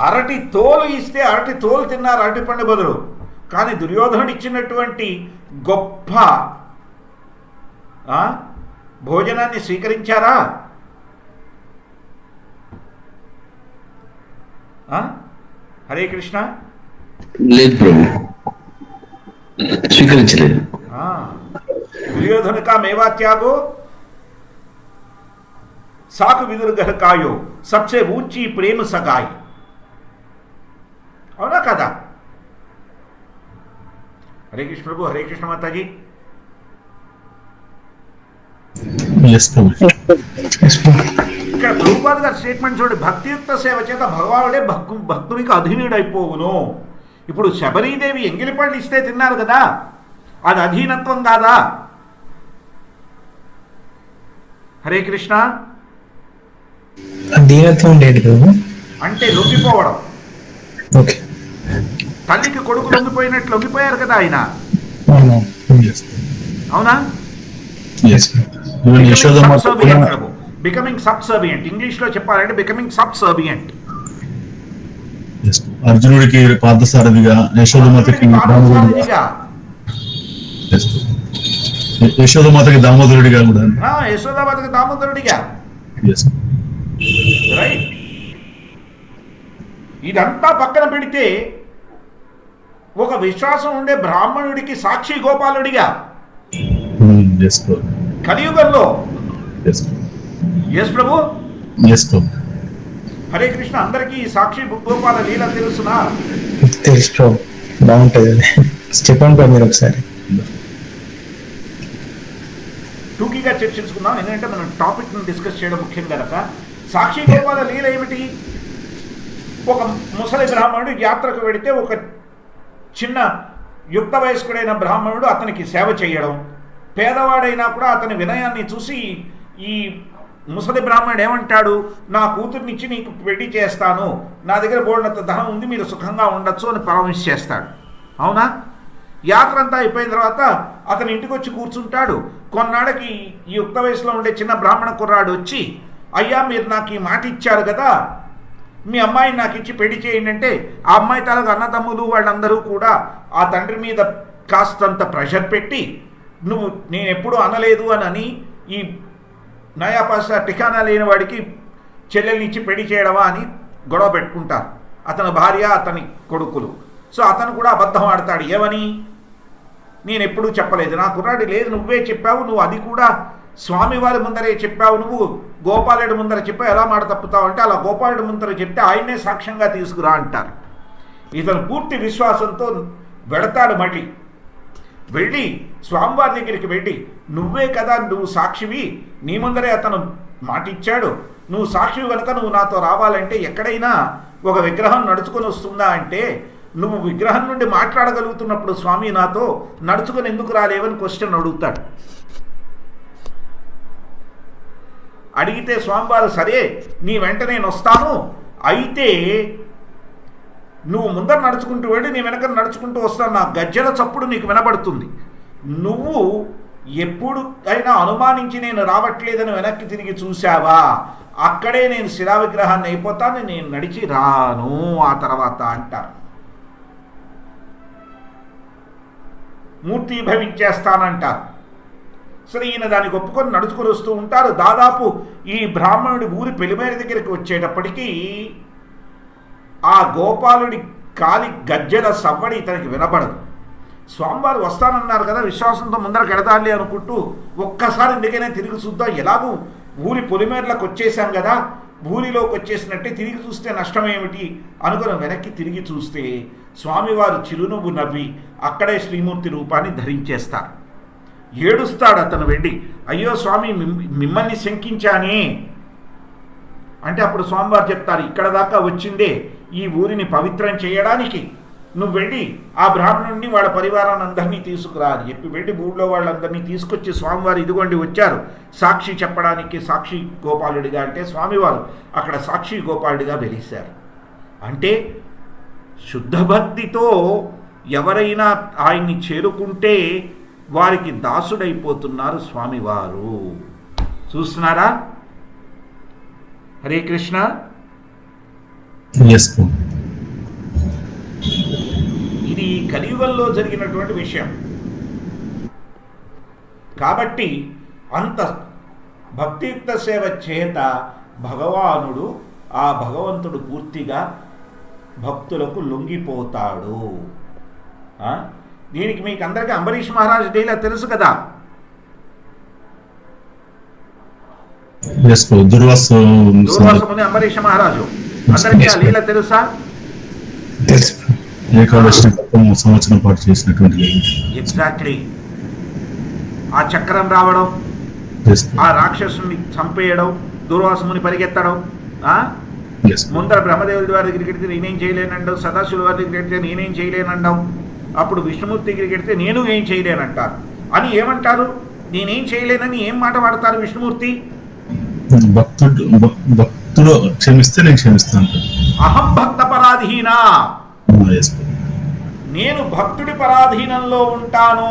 Speaker 1: అరటి తోలు ఇస్తే అరటి తోలు తిన్నారు, అరటి పండు బదులు. కానీ దుర్యోధనుడు ఇచ్చినటువంటి గొప్ప భోజనాన్ని స్వీకరించారా? హరే కృష్ణ.
Speaker 4: లేదు ప్రభు, స్వీకరించలేదు.
Speaker 1: दुर्योधन का मेवा त्यागो साक विदुर गह कायो सबसे ऊंची प्रेम सगाई. అవునా కదా? హరే కృష్ణ ప్రభు. హరే కృష్ణ మాతాజీ.
Speaker 3: ఎస్ ప్రభు.
Speaker 1: ఇక్కడ ప్రభుపాద గారి స్టేట్మెంట్ చూడండి, భక్తియుక్త సేవ చేత భగవానుడే భక్తునికి అధీనుడైపోవును. ఇప్పుడు శబరీదేవి ఎంగిలిపళ్ళు ఇస్తే తిన్నారు కదా, అది అధీనత్వం కాదా? హరే కృష్ణ.
Speaker 2: దీనత్వం లేదు ప్రభు.
Speaker 1: అంటే లొంగిపోవడం.
Speaker 2: ఓకే.
Speaker 1: తల్లికి కొడుకు లొంగిపోయినట్లు లొంగిపోయారు కదా ఆయన,
Speaker 2: అవును.
Speaker 1: అవునా? బికమింగ్ సబ్సర్వియంట్, ఇంగ్లీష్ లో చెప్పాలంటే బికమింగ్ సబ్సర్వియంట్.
Speaker 3: అర్జునుడికి పార్థసారథిగా, యశోదమాతకి దామోదరుడిగా కూడా.
Speaker 1: యశోదామాతకి దామోదరుడిగా. రైట్. ఇదంతా పక్కన పెడితే ఒక విశ్వాసం ఉండే బ్రాహ్మణుడికి సాక్షి గోపాలుడిగా కలియుగంలో. ఎస్ ప్రభు. హరే కృష్ణ. అందరికీ సాక్షి గోపాల లీల తెలుసునా?
Speaker 2: తెలుసు ప్రభు. బాగుంటుంది. చెప్పండి ప్రభు మీరు ఒకసారి.
Speaker 1: టూకీగా చర్చించుకుందాం, ఎందుకంటే మనం టాపిక్ ని డిస్కస్ చేయడం ముఖ్యం కనుక. సాక్షి గోపాల లీల ఏమిటి? ఒక ముసలి బ్రాహ్మణుడు యాత్రకు వెడితే ఒక చిన్న యుక్త వయస్కుడైన బ్రాహ్మణుడు అతనికి సేవ చేయడం, పేదవాడైనా కూడా అతని వినయాన్ని చూసి ఈ ముసలి బ్రాహ్మణుడు ఏమంటాడు, నా కూతుర్నిచ్చి నీకు పెళ్లి చేస్తాను, నా దగ్గర బోడినంత ధనం ఉంది, మీరు సుఖంగా ఉండొచ్చు అని ప్రామిస్ చేస్తాడు. అవునా? యాత్ర అంతా అయిపోయిన తర్వాత అతని ఇంటికి వచ్చి కూర్చుంటాడు. కొన్నాళ్ళకి ఈ యుక్త వయసులో ఉండే చిన్న బ్రాహ్మణ కుర్రాడు వచ్చి, అయ్యా మీరు నాకు ఈ మాట ఇచ్చారు కదా, మీ అమ్మాయిని నాకు ఇచ్చి పెళ్లి చేయండి అంటే, ఆ అమ్మాయి తాలూకు అన్నదమ్ములు వాళ్ళందరూ కూడా ఆ తండ్రి మీద కాస్తంత ప్రెషర్ పెట్టి, నువ్వు నేను ఎప్పుడూ అనలేదు అని ఈ నయాపాస ఠికానా లేని వాడికి చెల్లెల్ని ఇచ్చి పెళ్లి చేయడమా అని గొడవ పెట్టుకుంటారు అతని భార్య అతని కొడుకులు. సో అతను కూడా అబద్ధం ఆడతాడు. ఏమని? నేను ఎప్పుడూ చెప్పలేదు, నా కుర్రాడి లేదు, నువ్వే చెప్పావు, నువ్వు అది కూడా స్వామివారి ముందరే చెప్పావు, నువ్వు గోపాలుడి ముందర చెప్పావు, ఎలా మాట తప్పుతావు అంటే, అలా గోపాలుడి ముందర చెప్తే ఆయన్నే సాక్ష్యంగా తీసుకురా అంటారు. ఇతను పూర్తి విశ్వాసంతో వెడతాడు. మళ్ళీ వెళ్ళి స్వామివారి దగ్గరికి వెళ్ళి, నువ్వే కదా, నువ్వు సాక్షివి, నీ ముందరే అతను మాటిచ్చాడు, నువ్వు సాక్షివి కనుక నువ్వు నాతో రావాలంటే ఎక్కడైనా ఒక విగ్రహం నడుచుకొని వస్తుందా అంటే, నువ్వు విగ్రహం నుండి మాట్లాడగలుగుతున్నప్పుడు స్వామి నాతో నడుచుకొని ఎందుకు రాలేవని క్వశ్చన్ అడుగుతాడు. అడిగితే స్వామివారు, సరే నీ వెంట నేను వస్తాను, అయితే నువ్వు ముందర నడుచుకుంటూ వెళ్ళి నీ వెనక నడుచుకుంటూ వస్తాను, నా గజ్జల చప్పుడు నీకు వినబడుతుంది, నువ్వు ఎప్పుడు అయినా అనుమానించి నేను రావట్లేదని వెనక్కి తిరిగి చూశావా, అక్కడే నేను శిలా విగ్రహాన్ని అయిపోతాను, నేను నడిచి రాను ఆ తర్వాత అంటారు. మూర్తీభవించేస్తానంటారు. సరే ఈయన దానికి ఒప్పుకొని నడుచుకొని వస్తూ ఉంటారు. దాదాపు ఈ బ్రాహ్మణుడి ఊరి పెళ్లిమేర దగ్గరికి వచ్చేటప్పటికీ ఆ గోపాలుడి కాలి గజ్జల సవ్వడి ఇతనికి వినపడదు. స్వామివారు వస్తానన్నారు కదా, విశ్వాసంతో ముందరకు ఎడదాలి అనుకుంటూ ఒక్కసారి ఎందుకైనా తిరిగి చూద్దాం, ఎలాగూ ఊరి పొలిమేరలకు వచ్చేసాం కదా, ఊరిలోకి వచ్చేసినట్టే తిరిగి చూస్తే నష్టమేమిటి అనుకుని వెనక్కి తిరిగి చూస్తే స్వామివారు చిరునవ్వు నవ్వి అక్కడే శ్రీమూర్తి రూపాన్ని ధరించేస్తారు. ఏడుస్తాడు అతను వెళ్ళి, అయ్యో స్వామి మిమ్మల్ని శంకించానే అంటే, అప్పుడు స్వామివారు చెప్తారు, ఇక్కడ దాకా వచ్చిందే ఈ ఊరిని పవిత్రం చేయడానికి, నువ్వు వెళ్ళి ఆ బ్రాహ్మణుడిని వాళ్ళ పరివారాన్ని అందరినీ తీసుకురా అని చెప్పి వెళ్ళి ఊళ్ళో వాళ్ళందరినీ తీసుకొచ్చి, స్వామివారు ఇదిగోండి వచ్చారు సాక్షి చెప్పడానికి, సాక్షి గోపాలుడిగా అంటే స్వామివారు అక్కడ సాక్షి గోపాలుడిగా వెలిశారు. అంటే శుద్ధ భక్తితో ఎవరైనా ఆయన్ని చేరుకుంటే వారికి దాసుడైపోతున్నారు స్వామివారు. చూస్తున్నారా? హరే కృష్ణ. ఇది కలియుగంలో జరిగినటువంటి విషయం. కాబట్టి అంత భక్తియుక్త సేవ చేత భగవానుడు, ఆ భగవంతుడు పూర్తిగా భక్తులకు లొంగిపోతాడు. దీనికి మీకు అందరికీ అంబరీష్ మహారాజు డీలా తెలుసు కదా. దుర్వాసముని అంబరీష మహారాజు అందరికీ ఆ లీల తెలుసా?
Speaker 3: సంవత్సరం పాటు చేసినటువంటి
Speaker 1: ఎగ్జాక్ట్లీ. ఆ చక్రం రావడం, ఆ రాక్షసుని చంపేయడం, దుర్వాసముని పరిగెత్తడం, ముందర బ్రహ్మదేవుడి వారి దగ్గరికి వెడితే నేనేం చేయలేనంటావు, సదాశివుల వారి దగ్గరికి వెడితే నేనేం చేయలేనంటావు, అప్పుడు విష్ణుమూర్తి దగ్గరికి వెడితే నేను ఏం చేయలేనంటారు అని ఏమంటారు? నేనేం చేయలేనని ఏం మాట వాడతారు విష్ణుమూర్తి?
Speaker 3: భక్తుడు క్షమిస్తే నేను క్షమిస్తాను.
Speaker 1: అహం భక్త పరాధీనా, నేను భక్తుడి పరాధీనంలో ఉంటాను.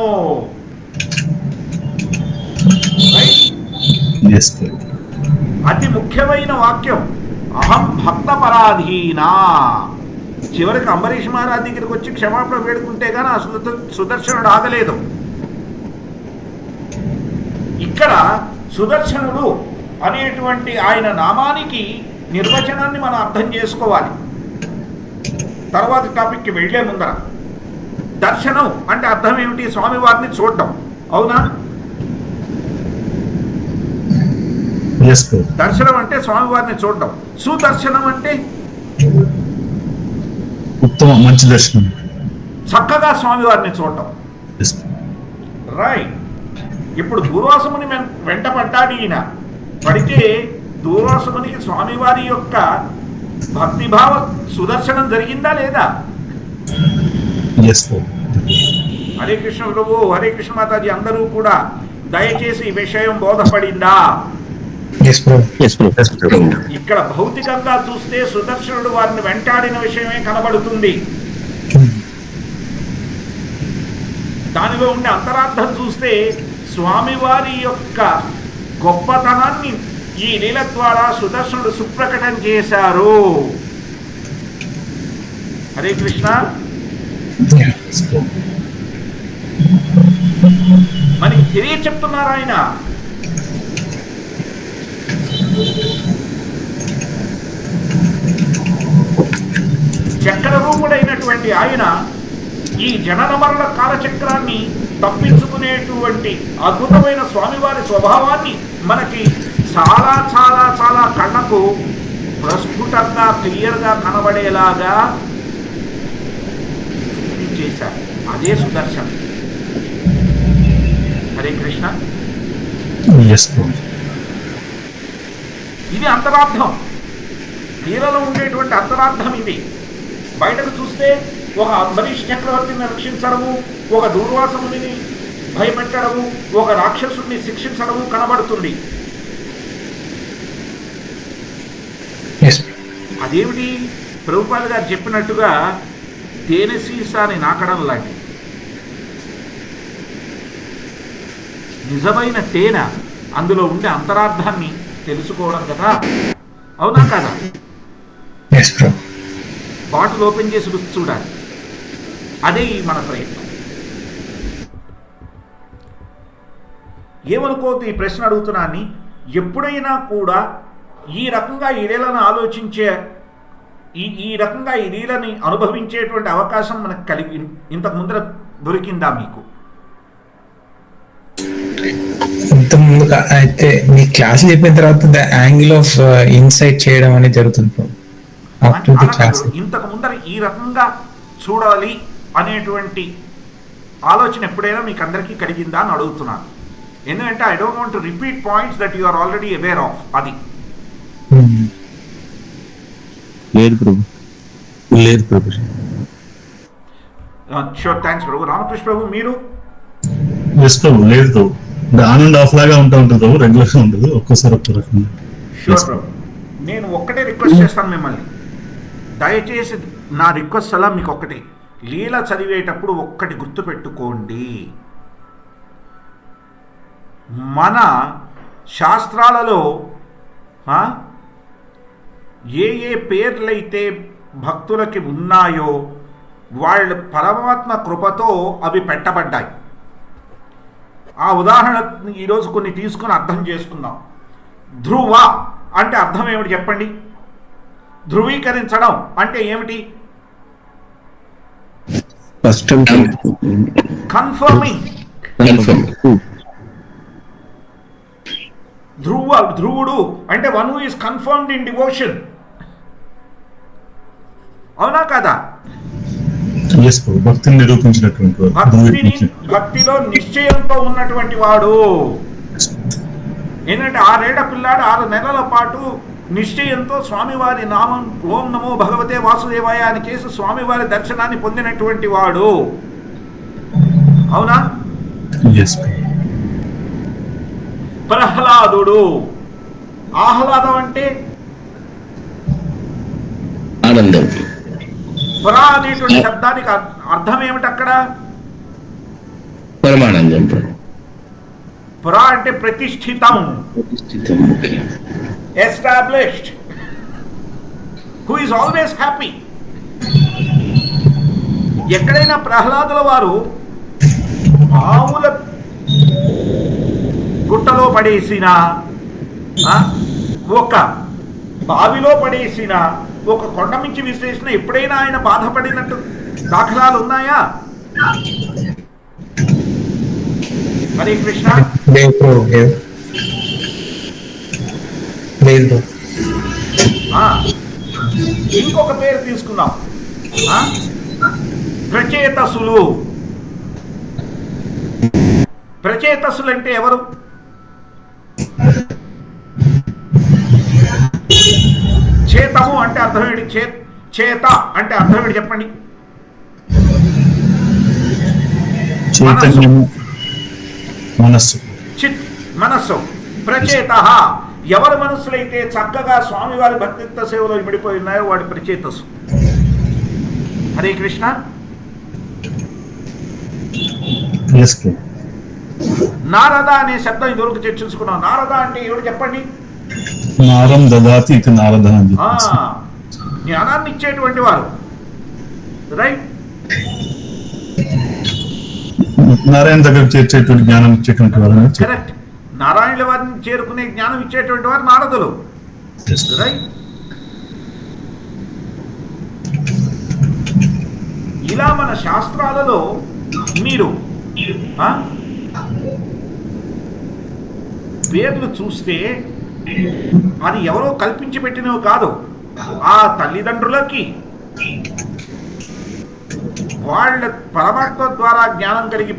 Speaker 1: అతి ముఖ్యమైన వాక్యం అహం భక్త పరాధీనా. చివరికి అంబరీష్ మహారాజ్ దగ్గరికి వచ్చి క్షమాపణ వేడుకుంటే గానీ ఆ సుదర్శనుడు ఆగలేదు. ఇక్కడ సుదర్శనుడు అనేటువంటి ఆయన నామానికి నిర్వచనాన్ని మనం అర్థం చేసుకోవాలి. తర్వాత టాపిక్కి వెళ్లే ముందర దర్శనం అంటే అర్థం ఏమిటి? స్వామివారిని చూడటం, అవునా? దర్శనం అంటే స్వామివారిని చూడటం. సుదర్శనం అంటే
Speaker 3: ఉత్తమ మంచి దర్శనం,
Speaker 1: చక్కగా స్వామివారిని చూడటం. రైట్. ఇప్పుడు దూర్వాసముని వెంట పడ్డాడు ఈయన. పడితే దూర్వాసమునికి స్వామివారి యొక్క భక్తిభావ సుదర్శనం జరిగిందా లేదా? హరే కృష్ణ ప్రభు, హరే కృష్ణ మాతాజీ అందరూ కూడా దయచేసి ఈ విషయం బోధపడిందా? ఇక్కడ భౌతికంగా చూస్తే సుదర్శనుడు వారిని వెంటాడిన విషయమే కనబడుతుంది. దానిలో ఉండే అంతరార్థం చూస్తే స్వామివారి యొక్క గొప్పతనాన్ని ఈ లీల ద్వారా సుదర్శనుడు సుప్రకటన చేశారు. హరే కృష్ణ. మనకి తెలియ చెప్తున్నారు ఆయన. చక్ర రూపుడైనటువంటి ఆయన ఈ జనన మరణ కాలచక్రాన్ని తప్పించుకునేటువంటి అద్భుతమైన స్వామివారి స్వభావాన్ని మనకి చాలా చాలా చాలా కళ్ళకు ప్రస్ఫుటంగా క్లియర్గా కనబడేలాగా చూపించేశారు. అదే సుదర్శనం. హరే కృష్ణ. ఇది అంతరార్థం, లీలలో ఉండేటువంటి అంతరార్థం ఇది. బయటకు చూస్తే ఒక అంబరీష్ చక్రవర్తిని రక్షించడము, ఒక దూర్వాసముని భయపెట్టడము, ఒక రాక్షసుడిని శిక్షించడము కనబడుతుంది. అదేమిటి? ప్రభుపాల్ గారు చెప్పినట్టుగా తేనె సీసాని నాకడం లాంటి నిజమైన తేనె అందులో ఉండే అంతరార్థాన్ని తెలుసుకోవడం కదా, అవునా కదా? బాటిల్ ఓపెన్ చేసి చూడాలి. అదే మన ప్రయత్నం. ఏమనుకోవద్దు ఈ ప్రశ్న అడుగుతున్నాన్ని. ఎప్పుడైనా కూడా ఈ రకంగా ఈ లీలను ఆలోచించే ఈ రకంగా ఈ లీలని అనుభవించేటువంటి అవకాశం మనకు కలిగి ఇంతకు ముందర దొరికిందా మీకు?
Speaker 2: ఇంతకుముందు అయితే మీ క్లాస్ చెప్పిన తర్వాత ద యాంగిల్ ఆఫ్ ఇన్సైట్ చేయడం అనేది జరుగుతుంది.
Speaker 1: ఇంతకు ముందర ఈ రకంగా చూడాలి అనేటువంటి ఆలోచన ఎప్పుడైనా మీకు అందరికీ కలిగిందా అని అడుగుతున్నాను. ఎందుకంటే I don't want to repeat points that you are already aware of. అది
Speaker 4: లేదు ప్రభు. లేదు ప్రభు.
Speaker 1: షూర్, థ్యాంక్స్ ప్రభు. రామకృష్ణ ప్రభు మీరు?
Speaker 3: లేదు, ఆన్ అండ్ ఆఫ్ లాగా ఉంటుంది, రెగ్యులర్ గా ఉంటుంది, ఒక్కోసారి ఒక్కో రకంగా.
Speaker 1: షూర్ ప్రభు. నేను ఒక్కటే రిక్వెస్ట్ చేస్తాను మిమ్మల్ని, దయచేసి నా రిక్వెస్ట్ అలా మీకు ఒక్కటే, లీల చదివేటప్పుడు ఒక్కటి గుర్తుపెట్టుకోండి. మన శాస్త్రాలలో ఏ ఏ పేర్లైతే భక్తులకి ఉన్నాయో వాళ్ళ పరమాత్మ కృపతో అవి పెట్టబడ్డాయి. ఆ ఉదాహరణ ఈరోజు కొన్ని తీసుకుని అర్థం చేసుకుందాం. ధ్రువ అంటే అర్థం ఏమిటి చెప్పండి? ధృవీకరించడం అంటే ఏమిటి? కన్ఫర్మింగ్. ధ్రువుడు అంటే one who is confirmed in devotion, అవునా కదా?
Speaker 3: భక్తిని నిరూపించినటువంటి,
Speaker 1: భక్తిలో నిశ్చయంతో ఉన్నటువంటి వాడు. ఏంటంటే 6 ఏళ్ల పిల్లాడు 6 నెలల పాటు నిశ్చయంతో స్వామివారి నామం ఓం నమో భగవతే వాసుదేవాయ అని చేసి స్వామివారి దర్శనాన్ని పొందినటువంటి వాడు. అవునా? ప్రహ్లాదుడు. ఆహ్లాదం అంటే
Speaker 4: ఆనందం.
Speaker 1: పురా అనేటువంటి శబ్దానికి అర్థం ఏమిటి అక్కడ?
Speaker 4: పరమానందం.
Speaker 1: పురా అంటే ప్రతిష్ఠితం, established, who is always happy. ఎక్కడైనా ప్రహ్లాదుల వారు మామూల గుట్టలో పడేసిన, ఒక బావిలో పడేసిన, ఒక కొండ మించి విశ్లేషణ ఎప్పుడైనా ఆయన బాధపడినట్టు దాఖలాలు ఉన్నాయా? హరే కృష్ణ. ఇంకొక పేరు తీసుకుందాం, ప్రచేతసులు. ప్రచేతసులు అంటే ఎవరు? చేతము అంటే అర్థం ఏంటి? చేత అంటే అర్థం ఏంటి చెప్పండి?
Speaker 3: మనస్సు.
Speaker 1: చిత్, మనస్సు. ప్రచేత, ఎవరి మనస్సులైతే చక్కగా స్వామివారి భక్తిత్వ సేవలో ఇమిడిపోయి ఉన్నాయో వాడి ప్రచేతస్సు. హరే కృష్ణ. నారద అనే శబ్దం ఇదివరకు చర్చించుకున్నాం. నారద అంటే ఎవరు చెప్పండి?
Speaker 3: నారం దదాతి ఇక నారద.
Speaker 1: జ్ఞానాన్ని ఇచ్చేటువంటి వారు. రైట్.
Speaker 3: నారాయణ దగ్గర చేర్చేటువంటి జ్ఞానం ఇచ్చేటువంటి వారు.
Speaker 1: కరెక్ట్. నారాయణ వారిని చేరుకునే జ్ఞానం ఇచ్చేటువంటి వారు నారదులు. రైట్. ఇలా మన శాస్త్రాలలో మీరు పేర్లు చూస్తే అది ఎవరో కల్పించి పెట్టినవి కాదు. ఆ తల్లిదండ్రులకి వాళ్ళ పరమాత్మ ద్వారా జ్ఞానం కలిగి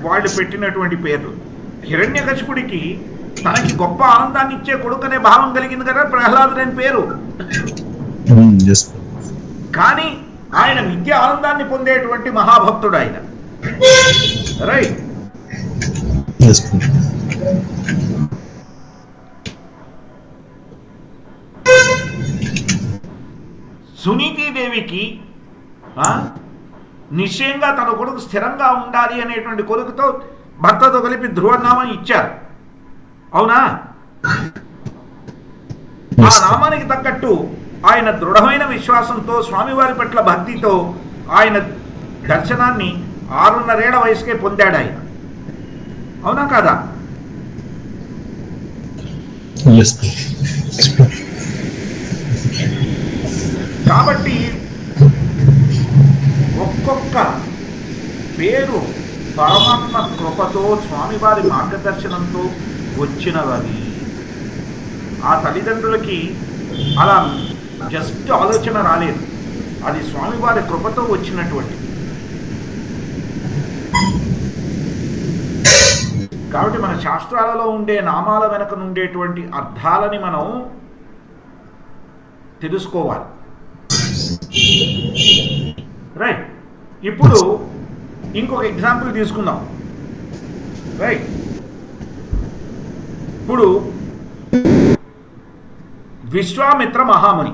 Speaker 1: వాళ్ళు పెట్టినటువంటి పేర్లు. హిరణ్యకశిపుడికి తనకి గొప్ప ఆనందాన్ని ఇచ్చే కొడుకు అనే భావం కలిగింది కదా ప్రహ్లాదుడని పేరు. కానీ ఆయన నిత్య ఆనందాన్ని పొందేటువంటి మహాభక్తుడు ఆయన. రైట్. సునీతిదేవికి నిశ్చయంగా తన కొడుకు స్థిరంగా ఉండాలి అనేటువంటి కొడుకుతో భర్తతో కలిపి ధ్రువనామం ఇచ్చారు. అవునా? ఆ నామానికి తగ్గట్టు ఆయన దృఢమైన విశ్వాసంతో స్వామివారి పట్ల భక్తితో ఆయన దర్శనాన్ని 6.5 ఏళ్ల వయసుకే పొందాడు ఆయన. అవునా కాదా? కాబట్టి ఒక్కొక్క పేరు పరమాత్మ కృపతో స్వామివారి మార్గదర్శనంతో వచ్చినవి. ఆ తల్లిదండ్రులకి అలా జస్ట్ ఆలోచన రాలేదు, అది స్వామివారి కృపతో వచ్చినటువంటి. కాబట్టి మన శాస్త్రాలలో ఉండే నామాల వెనక నుండేటువంటి అర్థాలని మనం తెలుసుకోవాలి. రైట్. ఇప్పుడు ఇంకొక ఎగ్జాంపుల్ తీసుకుందాం. రైట్. ఇప్పుడు విశ్వామిత్ర మహాముని.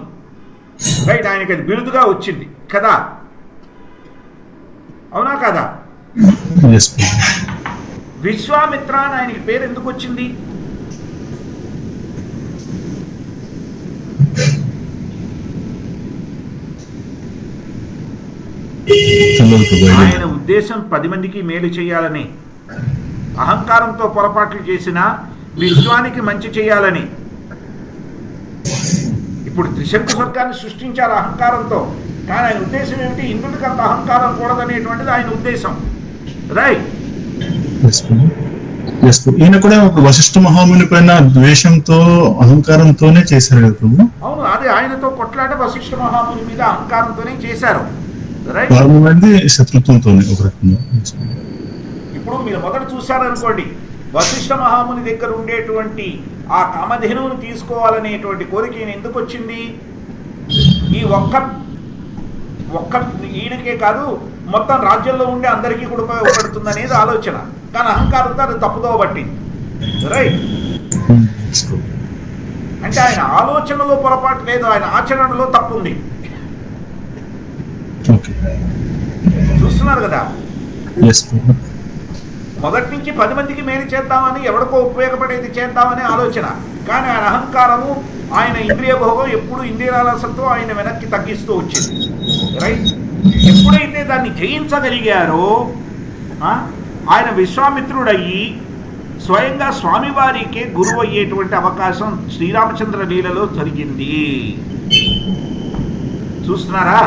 Speaker 1: రైట్. ఆయనకి అది బిరుదుగా వచ్చింది కదా? అవునా కదా? విశ్వామిత్ర అని ఆయనకి పేరు ఎందుకు వచ్చింది? ఆయన ఉద్దేశం 10 మందికి మేలు చేయాలని. అహంకారంతో పొరపాట్లు చేసిన విశ్వానికి మంచి చేయాలని. ఇప్పుడు త్రిశంకు స్వర్గాన్ని సృష్టించారు అహంకారంతో. కానీ ఆయన ఉద్దేశం ఏమిటి? ఇంద్రుడికి అంత అహంకారం కూడదనేటువంటిది ఆయన ఉద్దేశం. రైట్.
Speaker 3: ఈయన కూడా వశిష్ఠ మహాముని పైన ద్వేషంతో అహంకారంతోనే చేశారు కదా ప్రభు?
Speaker 1: అవును, అది ఆయనతో కొట్లాట వశిష్ఠ మహాముని మీద అహంకారంతోనే చేశారు.
Speaker 3: శత్రుత్వంతోనే ఒక రకంగా.
Speaker 1: ఇప్పుడు మీరు మొదట చూశారనుకోండి, వశిష్ఠ మహాముని దగ్గర ఉండేటువంటి ఆ కామధేనువును తీసుకోవాలనేటువంటి కోరిక ఈయన ఎందుకు వచ్చింది? ఈ ఒక్క ఈయనకే కాదు, మొత్తం రాజ్యంలో ఉండే అందరికీ కూడా ఉపయోగపడుతుంది అనేది ఆలోచన. కానీ అహంకారంతో అది తప్పుదో పట్టింది. రైట్? అంటే ఆయన ఆలోచనలో పొరపాటు లేదు, ఆయన ఆచరణలో తప్పు ఉంది. చూస్తున్నారు కదా, మొదటి నుంచి 10 మందికి మేలు చేద్దామని, ఎవరికో ఉపయోగపడేది చేద్దామనే ఆలోచన. కానీ ఆయన అహంకారము, ఆయన ఇంద్రియ భోగం, ఎప్పుడు ఇంద్రియాలసంతో ఆయన వెనక్కి తగ్గిస్తూ వచ్చింది. రైట్? ఎప్పుడైతే దాన్ని జయించగలిగారో ఆయన విశ్వామిత్రుడయ్యి స్వయంగా స్వామివారికే గురువు అయ్యేటువంటి అవకాశం శ్రీరామచంద్ర లీలలో జరిగింది. చూస్తున్నారా?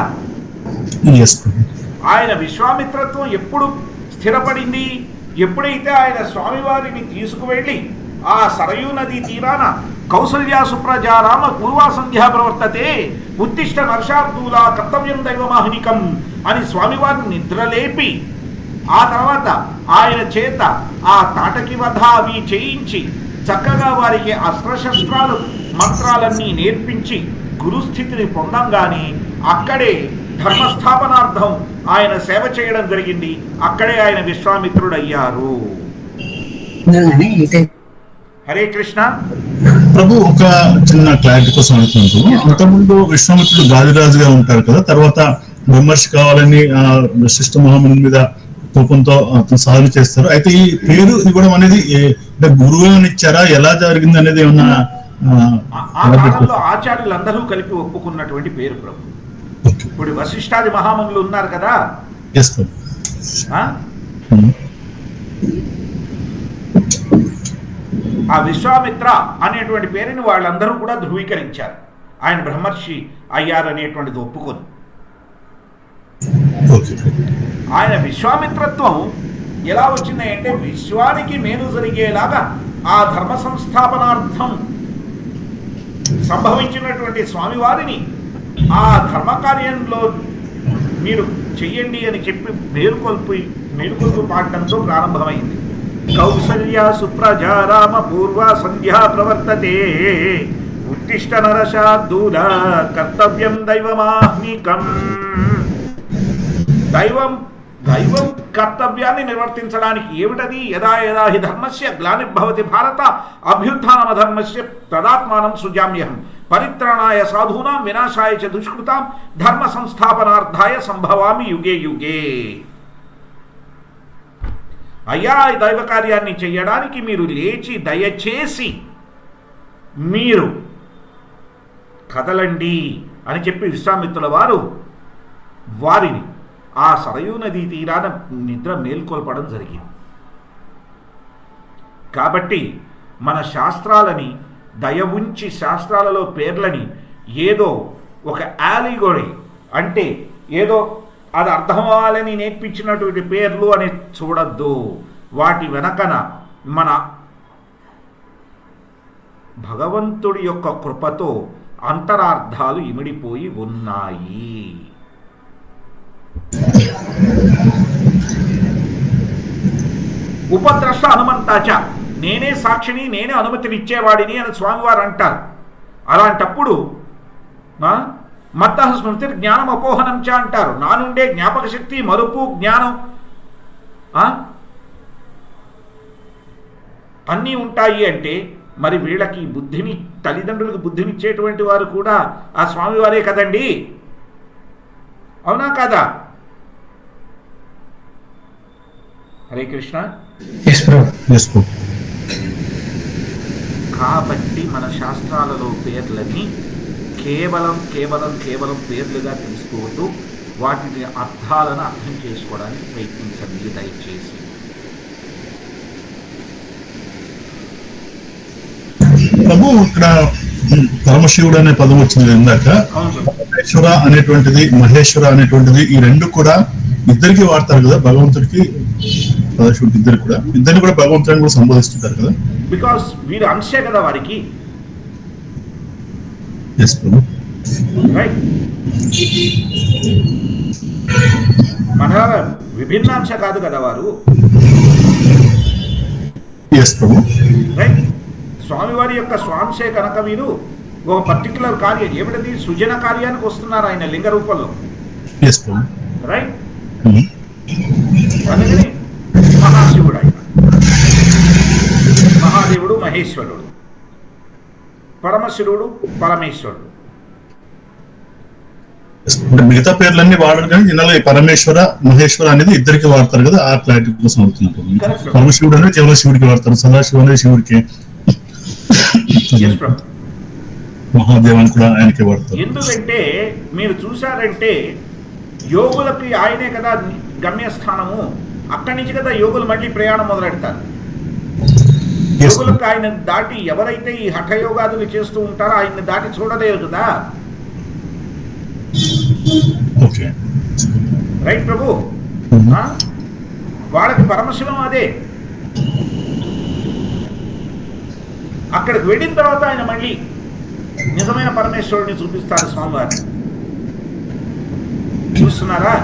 Speaker 1: ఆయన విశ్వామిత్రత్వం ఎప్పుడు స్థిరపడింది? ఎప్పుడైతే ఆయన స్వామివారిని తీసుకువెళ్ళి ఆ సరయూ నదీ తీరాన కౌసల్యా సుప్రజారామ పూర్వా సంధ్యా ప్రవర్తతే ఉత్తిష్ట నర్షార్దూలా కర్తవ్యం దైవమాహనికం అని స్వామివారిని నిద్రలేపి, ఆ తర్వాత ఆయన చేత ఆ తాటకి వధ అవి చేయించి చక్కగా వారికి అస్త్రశస్త్రాలు మంత్రాలన్నీ నేర్పించి గురుస్థితిని పొందంగానే అక్కడే ధర్మస్థాపనార్థం ఆయన సేవ చేయడం జరిగింది. అక్కడే ఆయన విశ్వామిత్రుడయ్యారు. హరే కృష్ణ.
Speaker 3: ప్రభు, ఒక చిన్న క్లారిటీ కోసం అడుగుతున్నాను. అంతకుముందు విశ్వామిత్రుడు గాదిరాజుగా ఉంటారు కదా, తర్వాత విమర్శ కావాలని వశిష్ఠ మహాముని మీద కోపంతో సాధన చేస్తారు. అయితే ఈ పేరు ఇవ్వడం అనేది గురువు అని ఇచ్చారా, ఎలా జరిగింది అనేది ఏమన్నా?
Speaker 1: ఆ కాలంలో ఆచార్యులందరూ కలిపి ఒప్పుకున్నటువంటి పేరు ప్రభు. ఇప్పుడు వశిష్ఠాది మహామునులు ఉన్నారు కదా, ఆ విశ్వామిత్ర అనేటువంటి పేరుని వాళ్ళందరూ కూడా ధృవీకరించారు. ఆయన బ్రహ్మర్షి అయ్యారనేటువంటిది ఒప్పుకొని ఆయన విశ్వామిత్రత్వం ఎలా వచ్చింది అంటే, విశ్వానికి మేలు జరిగేలాగా ఆ ధర్మ సంస్థాపనార్థం సంభవించినటువంటి స్వామివారిని ఆ ధర్మ కార్యంలో మీరు చెయ్యండి అని చెప్పి మేలుకొల్పు పాడడంతో ప్రారంభమైంది. కౌసల్యా సుప్రజారామ పూర్వా సంధ్యా ప్రవర్తతే ఉత్తిష్ట నరశార్దూల కర్తవ్యం దైవమాహ్నికం. దైవం కర్తవ్యాన్ని నిర్వర్తించడానికి ఏమిటది? యదా యదా హి ధర్మస్య గ్లానిర్భవతి భారత అభ్యుత్థానమధర్మస్య తదాత్మానం సృజామ్యహం పరిత్రాణాయ సాధూనాం వినాశాయ చ దుష్కృతాం ధర్మ సంస్థాపనార్థాయ సంభవామి యుగే యుగే. అయ్యా, ఈ దైవ కార్యాన్ని చెయ్యడానికి మీరు లేచి దయచేసి మీరు కదలండి అని చెప్పి విశ్వామిత్రుల వారు వారిని ఆ సరయూ నదీ తీరాన నిద్ర మేల్కొల్పడం జరిగింది. కాబట్టి మన శాస్త్రాలని దయ ఉంచి, శాస్త్రాలలో పేర్లని ఏదో ఒక యాలిగోరీ అంటే ఏదో అది అర్థమవ్వాలని నేర్పించినటువంటి పేర్లు అని చూడద్దు. వాటి వెనకన మన భగవంతుడి యొక్క కృపతో అంతరార్థాలు ఇమిడిపోయి ఉన్నాయి. ఉపద్రష్ట హనుమంతాచ, నేనే సాక్షిని, నేనే అనుమతినిచ్చేవాడిని అని స్వామివారు అంటారు. అలాంటప్పుడు మత్తః స్మృతి జ్ఞానం అపోహనం చ అంటారు. నా నుండే జ్ఞాపక శక్తి, మరుపు, జ్ఞానం అన్నీ ఉంటాయి అంటే మరి వీళ్ళకి బుద్ధిని, తల్లిదండ్రులకు బుద్ధినిచ్చేటువంటి వారు కూడా ఆ స్వామివారే కదండి. అవునా కాదా? హరే కృష్ణ. కాబట్టి మన శాస్త్రాలలో పేర్లని కేవలం పేర్లుగా తెలుసుకోవద్దు. వాటిని అర్థాలను అర్థం చేసుకోవడానికి ప్రయత్నించండి దయచేసి.
Speaker 3: ప్రభు, ఇక్కడ పరమశివుడు అనే పదం వచ్చింది ఇందాక. మహేశ్వర అనేటువంటిది, మహేశ్వర అనేటువంటిది, ఈ రెండు కూడా ఇద్దరికి వాడతారు కదా భగవంతుడికి, పరమశివుడికి ఇద్దరిని కూడా భగవంతుడిని కూడా సంబోధిస్తుంటారు కదా.
Speaker 1: బికాస్ వీరు అంశే కదా వారికి. మన విభిన్నాంశ కాదు కదా వారు.
Speaker 3: ఎస్ ప్రభు.
Speaker 1: రైట్. స్వామివారి యొక్క స్వాంశే కనుక మీరు ఒక పర్టికులర్ కార్యం ఏమిటది సృజన కార్యానికి వస్తున్నారు ఆయన లింగ రూపంలో.
Speaker 3: ఎస్ ప్రభు.
Speaker 1: రైట్. అందుకని మహాశివుడు ఆయన, మహాదేవుడు మహేశ్వరుడు, పరమశివుడు పరమేశ్వరుడు.
Speaker 3: అంటే మిగతా పేర్లన్నీ వాడరు కానీ ఇందులో పరమేశ్వర మహేశ్వర అనేది ఇద్దరికి వాడతారు కదా, ఆ క్లారిటీ కోసం అవుతున్నారు. పరమశివుడు అనేది కేవలం శివుడికి వాడతారు, సదాశివుడు అనేది శివుడికి, మహాదేవన్ కూడా ఆయనకి వాడతారు.
Speaker 1: ఎందుకంటే మీరు చూసారంటే యోగులకి ఆయనే కదా గమ్యస్థానము, అక్కడి నుంచి కదా యోగులు మళ్ళీ ప్రయాణం మొదలెడతారు. యోగులకు ఆయన దాటి ఎవరైతే ఈ హఠయోగాదులు చేస్తూ ఉంటారో ఆయన్ని దాటి చూడలేరు కదా. రైట్ ప్రభు. వాళ్ళకి పరమశివం అదే. అక్కడికి వెళ్ళిన తర్వాత ఆయన మళ్ళీ నిజమైన పరమేశ్వరుడిని చూపిస్తారు స్వామివారిని. చూస్తున్నారా?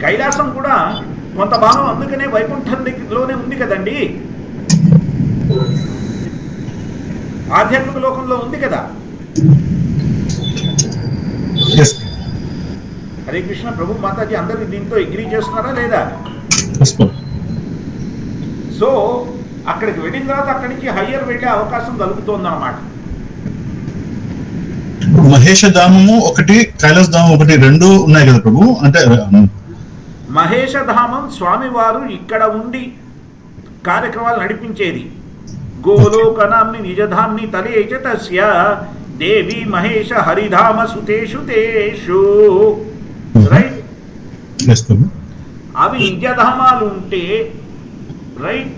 Speaker 1: కైలాసం కూడా కొంత భాగం అందుకనే వైకుంఠం దగ్గరలోనే ఉంది కదండి, ఆధ్యాత్మిక లోకంలో ఉంది కదా. హరే కృష్ణ ప్రభు మాతాజీ అందరూ దీంతో అగ్రీ చేస్తున్నారా లేదా? సో అక్కడికి వెళ్ళిన తర్వాత అక్కడి నుంచి హయ్యర్ వెళ్ళే అవకాశం కలుగుతోందన్నమాట.
Speaker 3: మహేష ధామము ఒకటి, కైలాస ధామం ఒకటి, రెండు ఉన్నాయి కదా ప్రభు. అంటే
Speaker 1: మహేష ధామం స్వామివారు ఇక్కడ ఉండి కార్యక్రమాలు నడిపించేది. గోలోకనామ్ని నిజధామ్ని తలేచ తస్య దేవి మహేష హరిధామ సుతేషు తేషు. రైట్. అవి నిజధామాలు ఉంటే రైట్,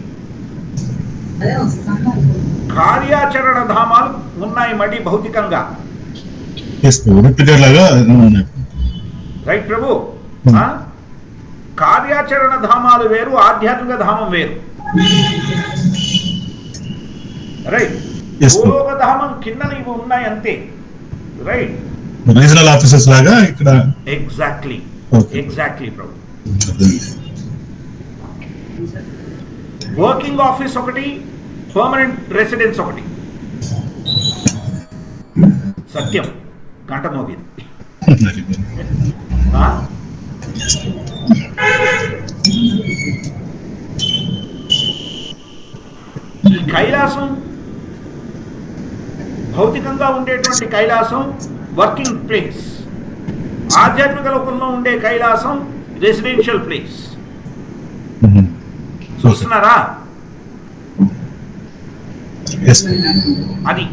Speaker 1: కార్యాచరణ ధామాలు ఉన్నాయి మళ్ళీ భౌతికంగా. రైట్ ప్రభు. కార్యాచరణ ధామాలు వేరు, ఆధ్యాత్మిక ధామం వేరు. రైట్. గోలోక ధామం కింద ఇవి ఉన్నాయి అంతే. రైట్.
Speaker 3: రీజనల్ ఆఫీసెస్ లాగా ఇక్కడ.
Speaker 1: ఎగ్జాక్ట్లీ ప్రభు. వర్కింగ్ ఆఫీస్ ఒకటి, పర్మనెంట్ రెసిడెన్స్ ఒకటి. సత్యం గంట మోగింది. ఈ కైలాసం భౌతికంగా ఉండేటువంటి కైలాసం వర్కింగ్ ప్లేస్, ఆధ్యాత్మిక లోకంలో ఉండే కైలాసం రెసిడెన్షియల్ ప్లేస్. చూస్తున్నారా? అది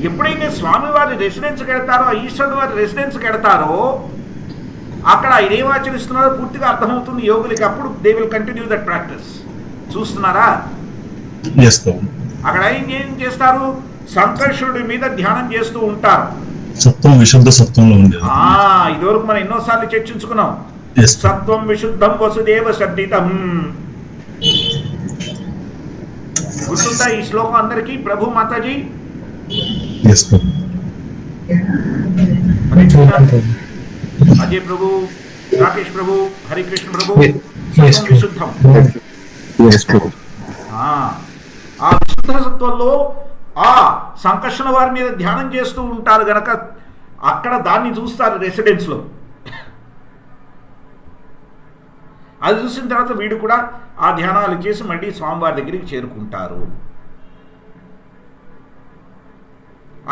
Speaker 1: ఎప్పుడైతే స్వామివారి రెసిడెన్స్కి వెళ్తారో, ఈశ్వరుడు వారి రెసిడెన్స్కి వెళ్తారో అక్కడ ఆయన ఏం ఆచరిస్తున్నారో పూర్తిగా అర్థమవుతుంది యోగులకి. అప్పుడు they will continue that practice. చూస్తున్నారా? అక్కడ ఏం చేస్తారు? సంకర్షుడి మీద ధ్యానం చేస్తూ ఉంటారు.
Speaker 3: సత్వం విశుద్ధ సత్వంలో ఉంది.
Speaker 1: ఇదివరకు మనం ఎన్నోసార్లు చర్చించుకున్నాం. సత్వం విశుద్ధం వసుదేవ శబ్దితం. గుర్తుందా ఈ శ్లోకం అందరికీ? ప్రభు మాతాజీ అజయ్ ప్రభు, రాకేష్ ప్రభు, హరికృష్ణ ప్రభు. విశుద్ధం. ఆ విశుద్ధ సత్వంలో ఆ సంకర్షణ వారి మీద ధ్యానం చేస్తూ ఉంటారు గనక అక్కడ దాన్ని చూస్తారు రెసిడెన్స్ లో. అది చూసిన తర్వాత వీడు కూడా ఆ ధ్యానాలు చేసి మళ్ళీ స్వామివారి దగ్గరికి చేరుకుంటారు.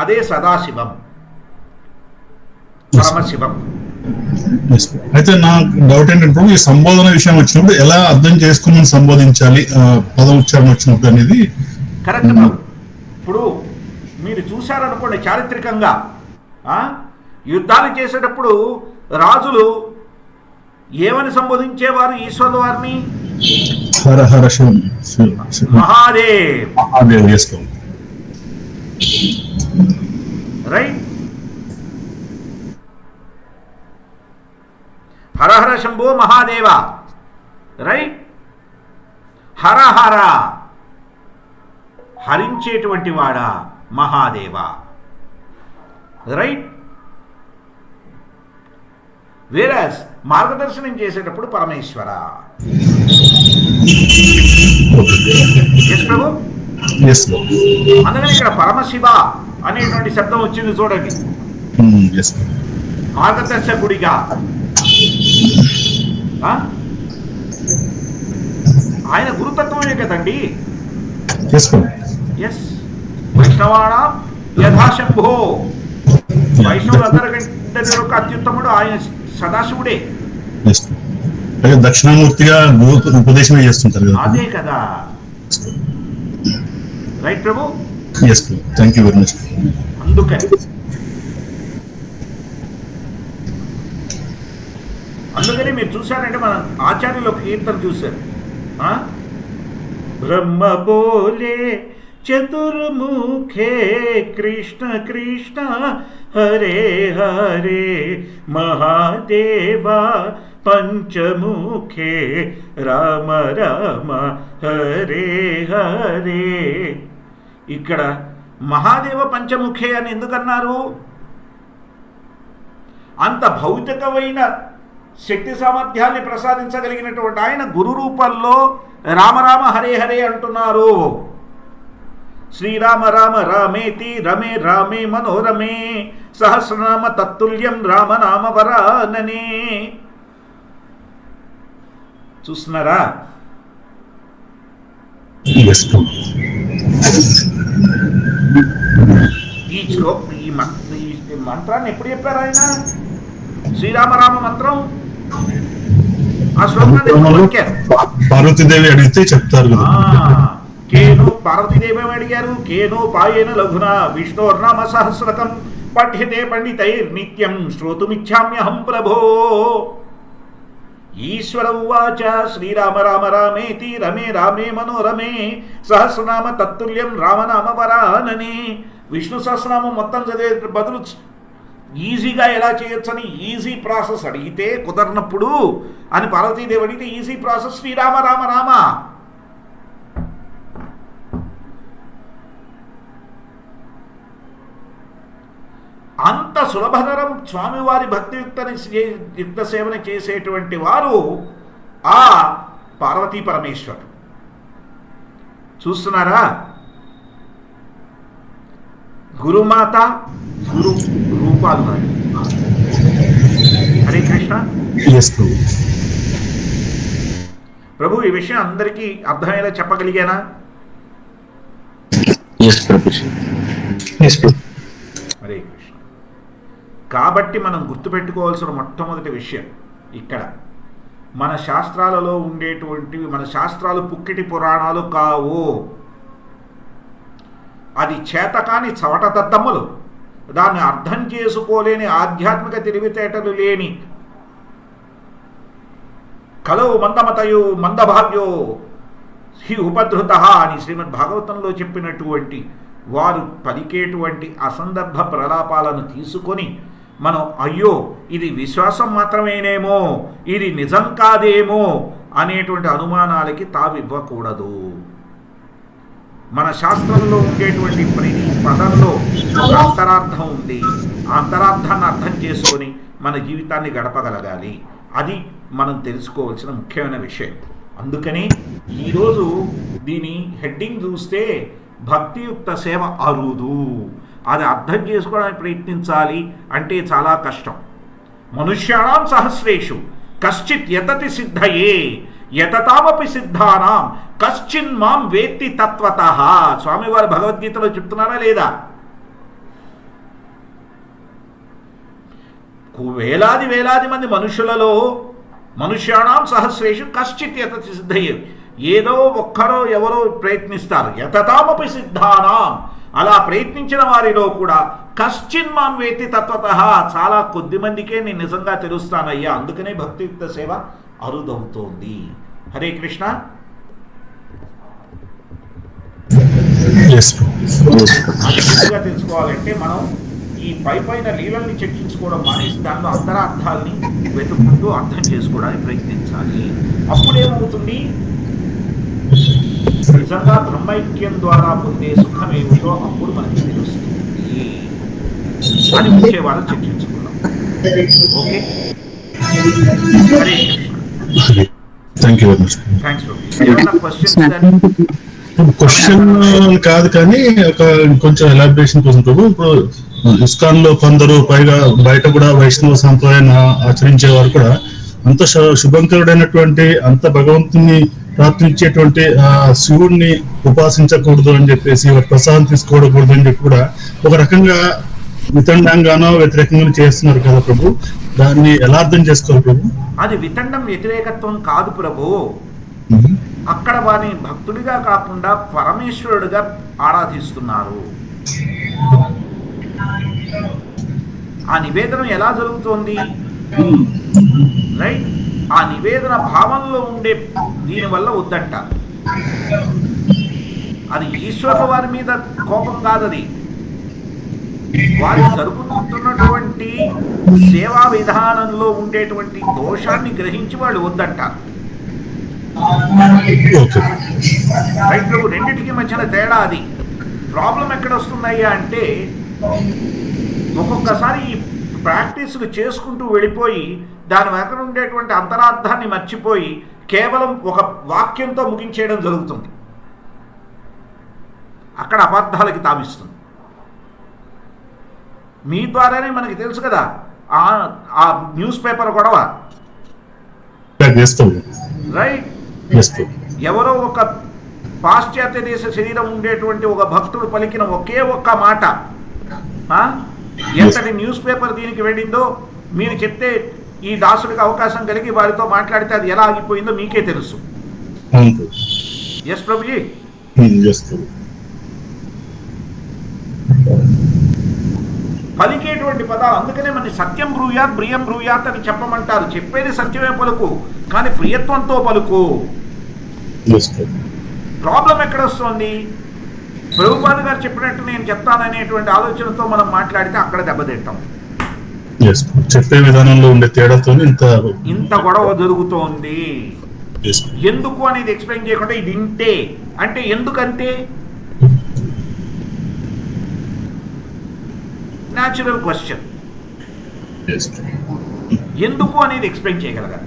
Speaker 1: అదే సదాశివం, పరమశివం.
Speaker 3: అయితే నా డౌట్ ఏంటంటే ఈ సంబోధన విషయం వచ్చినప్పుడు ఎలా అర్థం చేసుకుని సంబోధించాలి, పదం ఉచ్చారణ వచ్చినప్పుడు అనేది
Speaker 1: కరెక్ట్. ఇప్పుడు మీరు చూశారనుకోండి చారిత్రకంగా యుద్ధాలు చేసేటప్పుడు రాజులు ఏమని సంబోధించేవారు ఈశ్వరుల వారిని?
Speaker 3: హర హర
Speaker 1: మహాదేవ్. రైట్. హర హర శంభో మహాదేవ. రైట్. హర హర హరించేటువంటి వాడా మహాదేవ. రైట్. వేరస్ మార్గదర్శనం చేసేటప్పుడు పరమేశ్వర. ఎస్ ప్రభు. అందుకని ఇక్కడ పరమశివ అనేటువంటి శబ్దం వచ్చింది చూడండి, మార్గదర్శకుడిగా. ఆయన గురుతత్వమే కదండి. ఎస్, వైష్ణవాణ యథాశంభో, వైష్ణవులందరికంటే ఒక అత్యుత్తముడు ఆయన సదాశివుడే.
Speaker 3: దక్షిణామూర్తిగా ఉపదేశం చేస్తుంటారు.
Speaker 1: అదే కదా. Right Prabhu.
Speaker 3: Thank you very much.
Speaker 1: అందుకని మీరు చూసారంటే మన ఆచార్యులు ఒక కీర్తన చూశారు, బ్రహ్మ బోలే చతుర్ముఖే కృష్ణ కృష్ణ హరే హరే మహాదేవ పంచముఖే రామ రామ హరే హరే. ఇక్కడ మహాదేవ పంచముఖే అని ఎందుకన్నారు? అంత భౌతికమైన శక్తి సామర్థ్యాన్ని ప్రసాదించగలిగినటువంటి ఆయన గురు రూపంలో రామరామ హరే హరే అంటున్నారు. శ్రీరామ రామ రామేతి రమే రామే మనోరమే సహస్రనామ తత్తుల్యం రామనామ వరాననే. చూస్తున్నారా? ఈ మంత్రాన్ని ఎప్పుడు చెప్పారు ఆయన? శ్రీరామరామ మంత్రం ఆ శ్లోకాన్ని
Speaker 3: పార్వతీదేవి అడిగితే చెప్తారు.
Speaker 1: కేను పార్వతీదేవి అడిగారు, కేను పాయేన లఘున విష్ణోర్నామ సహస్రకం పఠ్యతే పండితైర్ నిత్యం శ్రోతుమిచ్ఛామ్యహం ప్రభో. ఈశ్వర ఉవాచ శ్రీరామ రామ రామేతి రమే రామే మనోరమే సహస్రనామ తత్తుల్యం రామనామ వరాననే. విష్ణు సహస్రనామం మొత్తం చదివే బదులు ఈజీగా ఎలా చేయొచ్చని ఈజీ ప్రాసెస్ అడిగితే కుదరనప్పుడు అని పార్వతీదేవి అడిగితే ఈజీ ప్రాసెస్ శ్రీరామ రామ రామ. అంత సులభతరం స్వామివారి యుక్త సేవన చేసేటువంటి వారు ఆ పార్వతీ పరమేశ్వరు. చూస్తున్నారా? గురుమాత గురు రూపాలు. హరే కృష్ణ. ప్రభు ఈ విషయం అందరికీ అర్థమయ్యేలా చెప్పగలిగానా? హరే కృష్ణ. కాబట్టి మనం గుర్తుపెట్టుకోవాల్సిన మొట్టమొదటి విషయం ఇక్కడ, మన శాస్త్రాలలో ఉండేటువంటివి మన శాస్త్రాలు పుక్కిటి పురాణాలు కావు. అది చేతకాని చవట దద్దమ్మలు, దాన్ని అర్థం చేసుకోలేని ఆధ్యాత్మిక తెలివితేటలు లేని కలవు మందమతయో మందభావ్యో హి ఉపధృత అని శ్రీమద్ భాగవతంలో చెప్పినటువంటి వారు పలికేటువంటి అసందర్భ ప్రలాపాలను తీసుకొని మనం అయ్యో ఇది విశ్వాసం మాత్రమేనేమో, ఇది నిజం కాదేమో అనేటువంటి అనుమానాలకి తావివ్వకూడదు. మన శాస్త్రంలో ఉండేటువంటి ప్రతి పదంలో ఒక అంతరార్థం ఉంది. ఆ అంతరార్థాన్ని అర్థం చేసుకొని మన జీవితాన్ని గడపగలగాలి. అది మనం తెలుసుకోవాల్సిన ముఖ్యమైన విషయం. అందుకని ఈరోజు దీని హెడ్డింగ్ చూస్తే భక్తియుక్త సేవ అరుదు. అది అర్థం చేసుకోవడానికి ప్రయత్నించాలి అంటే చాలా కష్టం. మనుష్యాణం సహస్రేషు కశ్చిత్ యతతి సిద్ధయే యతతామపి సిద్ధానాం కశ్చిన్ మాం వేత్తి తత్వతః. స్వామివారు భగవద్గీతలో చెప్తున్నారా లేదా? వేలాది వేలాది మంది మనుషులలో మనుష్యాణం సహస్రేషు కశ్చిత్ యతతి సిద్ధయే, ఏదో ఒక్కరో ఎవరో ప్రయత్నిస్తారు. యతతామపి సిద్ధానాం, అలా ప్రయత్నించిన వారిలో కూడా కశ్చిన్ మాం వేత్తి తత్వతః, చాలా కొద్ది మందికే నేను నిజంగా తెలుస్తానయ్యా. అందుకనే భక్తియుక్త సేవ అరుదవుతోంది. హరే కృష్ణ. అది తెలుసుకోవాలంటే మనం ఈ పైన లీలల్ని చర్చించుకోవడం మానేసి దానిలో అంతరార్థాలని వెతుక్కుంటూ అర్థం చేసుకోవడానికి ప్రయత్నించాలి. అప్పుడేమవుతుంది? నిజంగా బ్రహ్మైక్యం ద్వారా పొందే సుఖం ఏమిటో అప్పుడు మనకి తెలుస్తుంది అని వచ్చే వారు చర్చించుకున్నాం. Okay. Hare Krishna.
Speaker 3: Thank you very much.
Speaker 1: Thanks ప్రభు. ఏమన్నా క్వశ్చన్స్ కానీ?
Speaker 3: క్వశ్చన్ కాదు కానీ ఒక కొంచెం ఎలాబరేషన్ కోసం ప్రభు. ఇప్పుడు ఇస్కాన్ లో కొందరు పైగా బయట కూడా వైష్ణవ సంప్రదాయాన్ని ఆచరించే వారు కూడా అంత శుభంకరుడైనటువంటి అంత భగవంతుని ప్రార్థించేటువంటి శివుడిని ఉపాసించకూడదు అని చెప్పేసి ప్రసాదం తీసుకోకూడదు అని చెప్పి కూడా ఒక రకంగా వితండంగానో వ్యతిరేకంగా చేస్తున్నారు కదా ప్రభు. దాన్ని ఎలా అర్థం చేసుకోవాలి ప్రభు?
Speaker 1: అది వితండం వ్యతిరేకత్వం కాదు ప్రభు. అక్కడ వారిని భక్తుడిగా కాకుండా పరమేశ్వరుడిగా ఆరాధిస్తున్నారు. ఆ నివేదన ఎలా జరుగుతోంది? రైట్, ఆ నివేదన భావంలో ఉండే దీనివల్ల వద్దంట. అది ఈశ్వరుల వారి మీద కోపం కాదది, వారు జరుపుతున్నటువంటి సేవా విధానంలో ఉండేటువంటి దోషాన్ని గ్రహించి వాళ్ళు వద్దంటారు. రైట్ ప్రభు. రెండింటికి మధ్యన తేడా అది. ప్రాబ్లం ఎక్కడ వస్తుందయ్యా అంటే ఒక్కొక్కసారి ఈ ప్రాక్టీస్లు చేసుకుంటూ వెళ్ళిపోయి దాని వెనక ఉండేటువంటి అంతరార్థాన్ని మర్చిపోయి కేవలం ఒక వాక్యంతో ముగించేయడం జరుగుతుంది. అక్కడ అబద్ధాలకి తావిస్తుంది. మీ ద్వారానే మనకి తెలుసు కదా ఆ న్యూస్ పేపర్ గొడవ. రైట్, ఎవరో ఒక పాశ్చాత్య దేశ శరీరం ఉండేటువంటి ఒక భక్తుడు పలికిన ఒకే ఒక్క మాట ఎంతటి న్యూస్ పేపర్ దీనికి వెళ్ళిందో మీరు చెప్తే ఈ దాసుడికి అవకాశం కలిగి వారితో మాట్లాడితే అది ఎలా ఆగిపోయిందో మీకే తెలుసు. ఎస్ ప్రభుజీ. పలికేటువంటి పదాలు అందుకనే మన సత్యం బ్రూయాత్ ప్రియం బ్రూయాత్ అని చెప్పమంటారు. చెప్పేది సత్యమే పలుకు, కానీ ప్రియత్వంతో పలుకు. ప్రాబ్లం ఎక్కడ వస్తుంది? ప్రభుపాద గారు చెప్పినట్టు నేను చెప్తాననేటువంటి ఆలోచనతో మనం మాట్లాడితే అక్కడ దెబ్బతింటాం.
Speaker 3: చెప్పే విధానంలో ఉండే తేడాతో
Speaker 1: ఇంత గొడవ జరుగుతోంది. ఎందుకు అనేది ఎక్స్ప్లెయిన్ చేయకుండా ఇది ఇంతే అంటే ఎందుకంతే న్యాచురల్ క్వశ్చన్. ఎందుకు అనేది ఎక్స్ప్లెయిన్ చేయగలగాలి.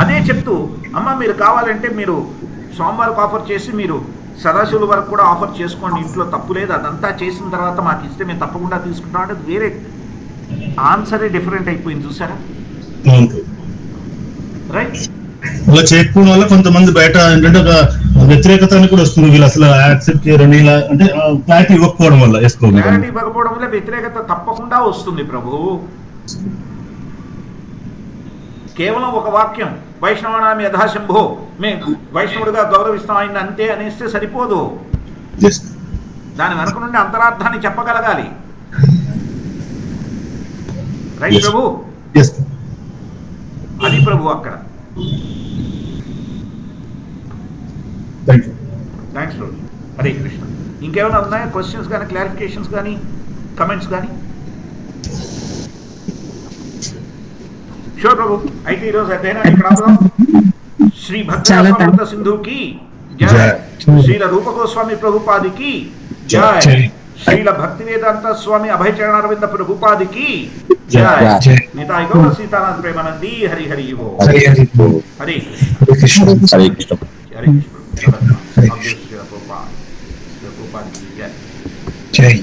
Speaker 1: అదే చెప్తూ అమ్మ మీరు కావాలంటే మీరు సోమవారికి ఆఫర్ చేసి మీరు సదాశివుల వరకు కూడా ఆఫర్ చేసుకోండి, ఇంట్లో తప్పు లేదు, అదంతా చేసిన తర్వాత మాకు ఇస్తే మేము తప్పకుండా తీసుకుంటాం అంటే వేరే ఆన్సరే డిఫరెంట్ అయిపోయింది. చూసారా? రైట్.
Speaker 3: అలా చేయకపోవడం వల్ల కొంతమంది బయట ఏంటంటే ఒక వ్యతిరేకత కూడా వస్తుంది. వీళ్ళు అసలు యాక్సెప్ట్ చేయరని ఇలా అంటే క్లారిటీ ఇవ్వకపోవడం వల్ల
Speaker 1: క్లారిటీ ఇవ్వకపోవడం వల్ల వ్యతిరేకత తప్పకుండా వస్తుంది ప్రభు. కేవలం ఒక వాక్యం వైష్ణవనామి యథాశంభో మేము వైష్ణవుడిగా గౌరవిస్తాం ఆయన అంతే అనేస్తే సరిపోదు. దాని వెనక నుండి అంతరార్థాన్ని చెప్పగలగాలి. రైట్ ప్రభు. అది ప్రభు అక్కడ. థ్యాంక్స్ ప్రభు. హరే కృష్ణ. ఇంకేమైనా ఉన్నాయా క్వశ్చన్స్ కానీ క్లారిఫికేషన్స్ కానీ కమెంట్స్ కానీ? షూర్ ప్రభు. అయితే ఈరోజు అధ్యయనం ఇక్కడ శ్రీ భక్త సింధుకి జయ, శ్రీల రూప గోస్వామి ప్రభుపాదికి జయ, శ్రీల భక్తి వేదాంత స్వామి అభయచరణారవింద ప్రభుపాదికి జయ, నితాయ గౌర సీతారాం ప్రేమానంది. హరి హరి ఓ. హరే కృష్ణ. హరే కృష్ణ. హరే కృష్ణ. ప్రభుపాదికి జయ. జై.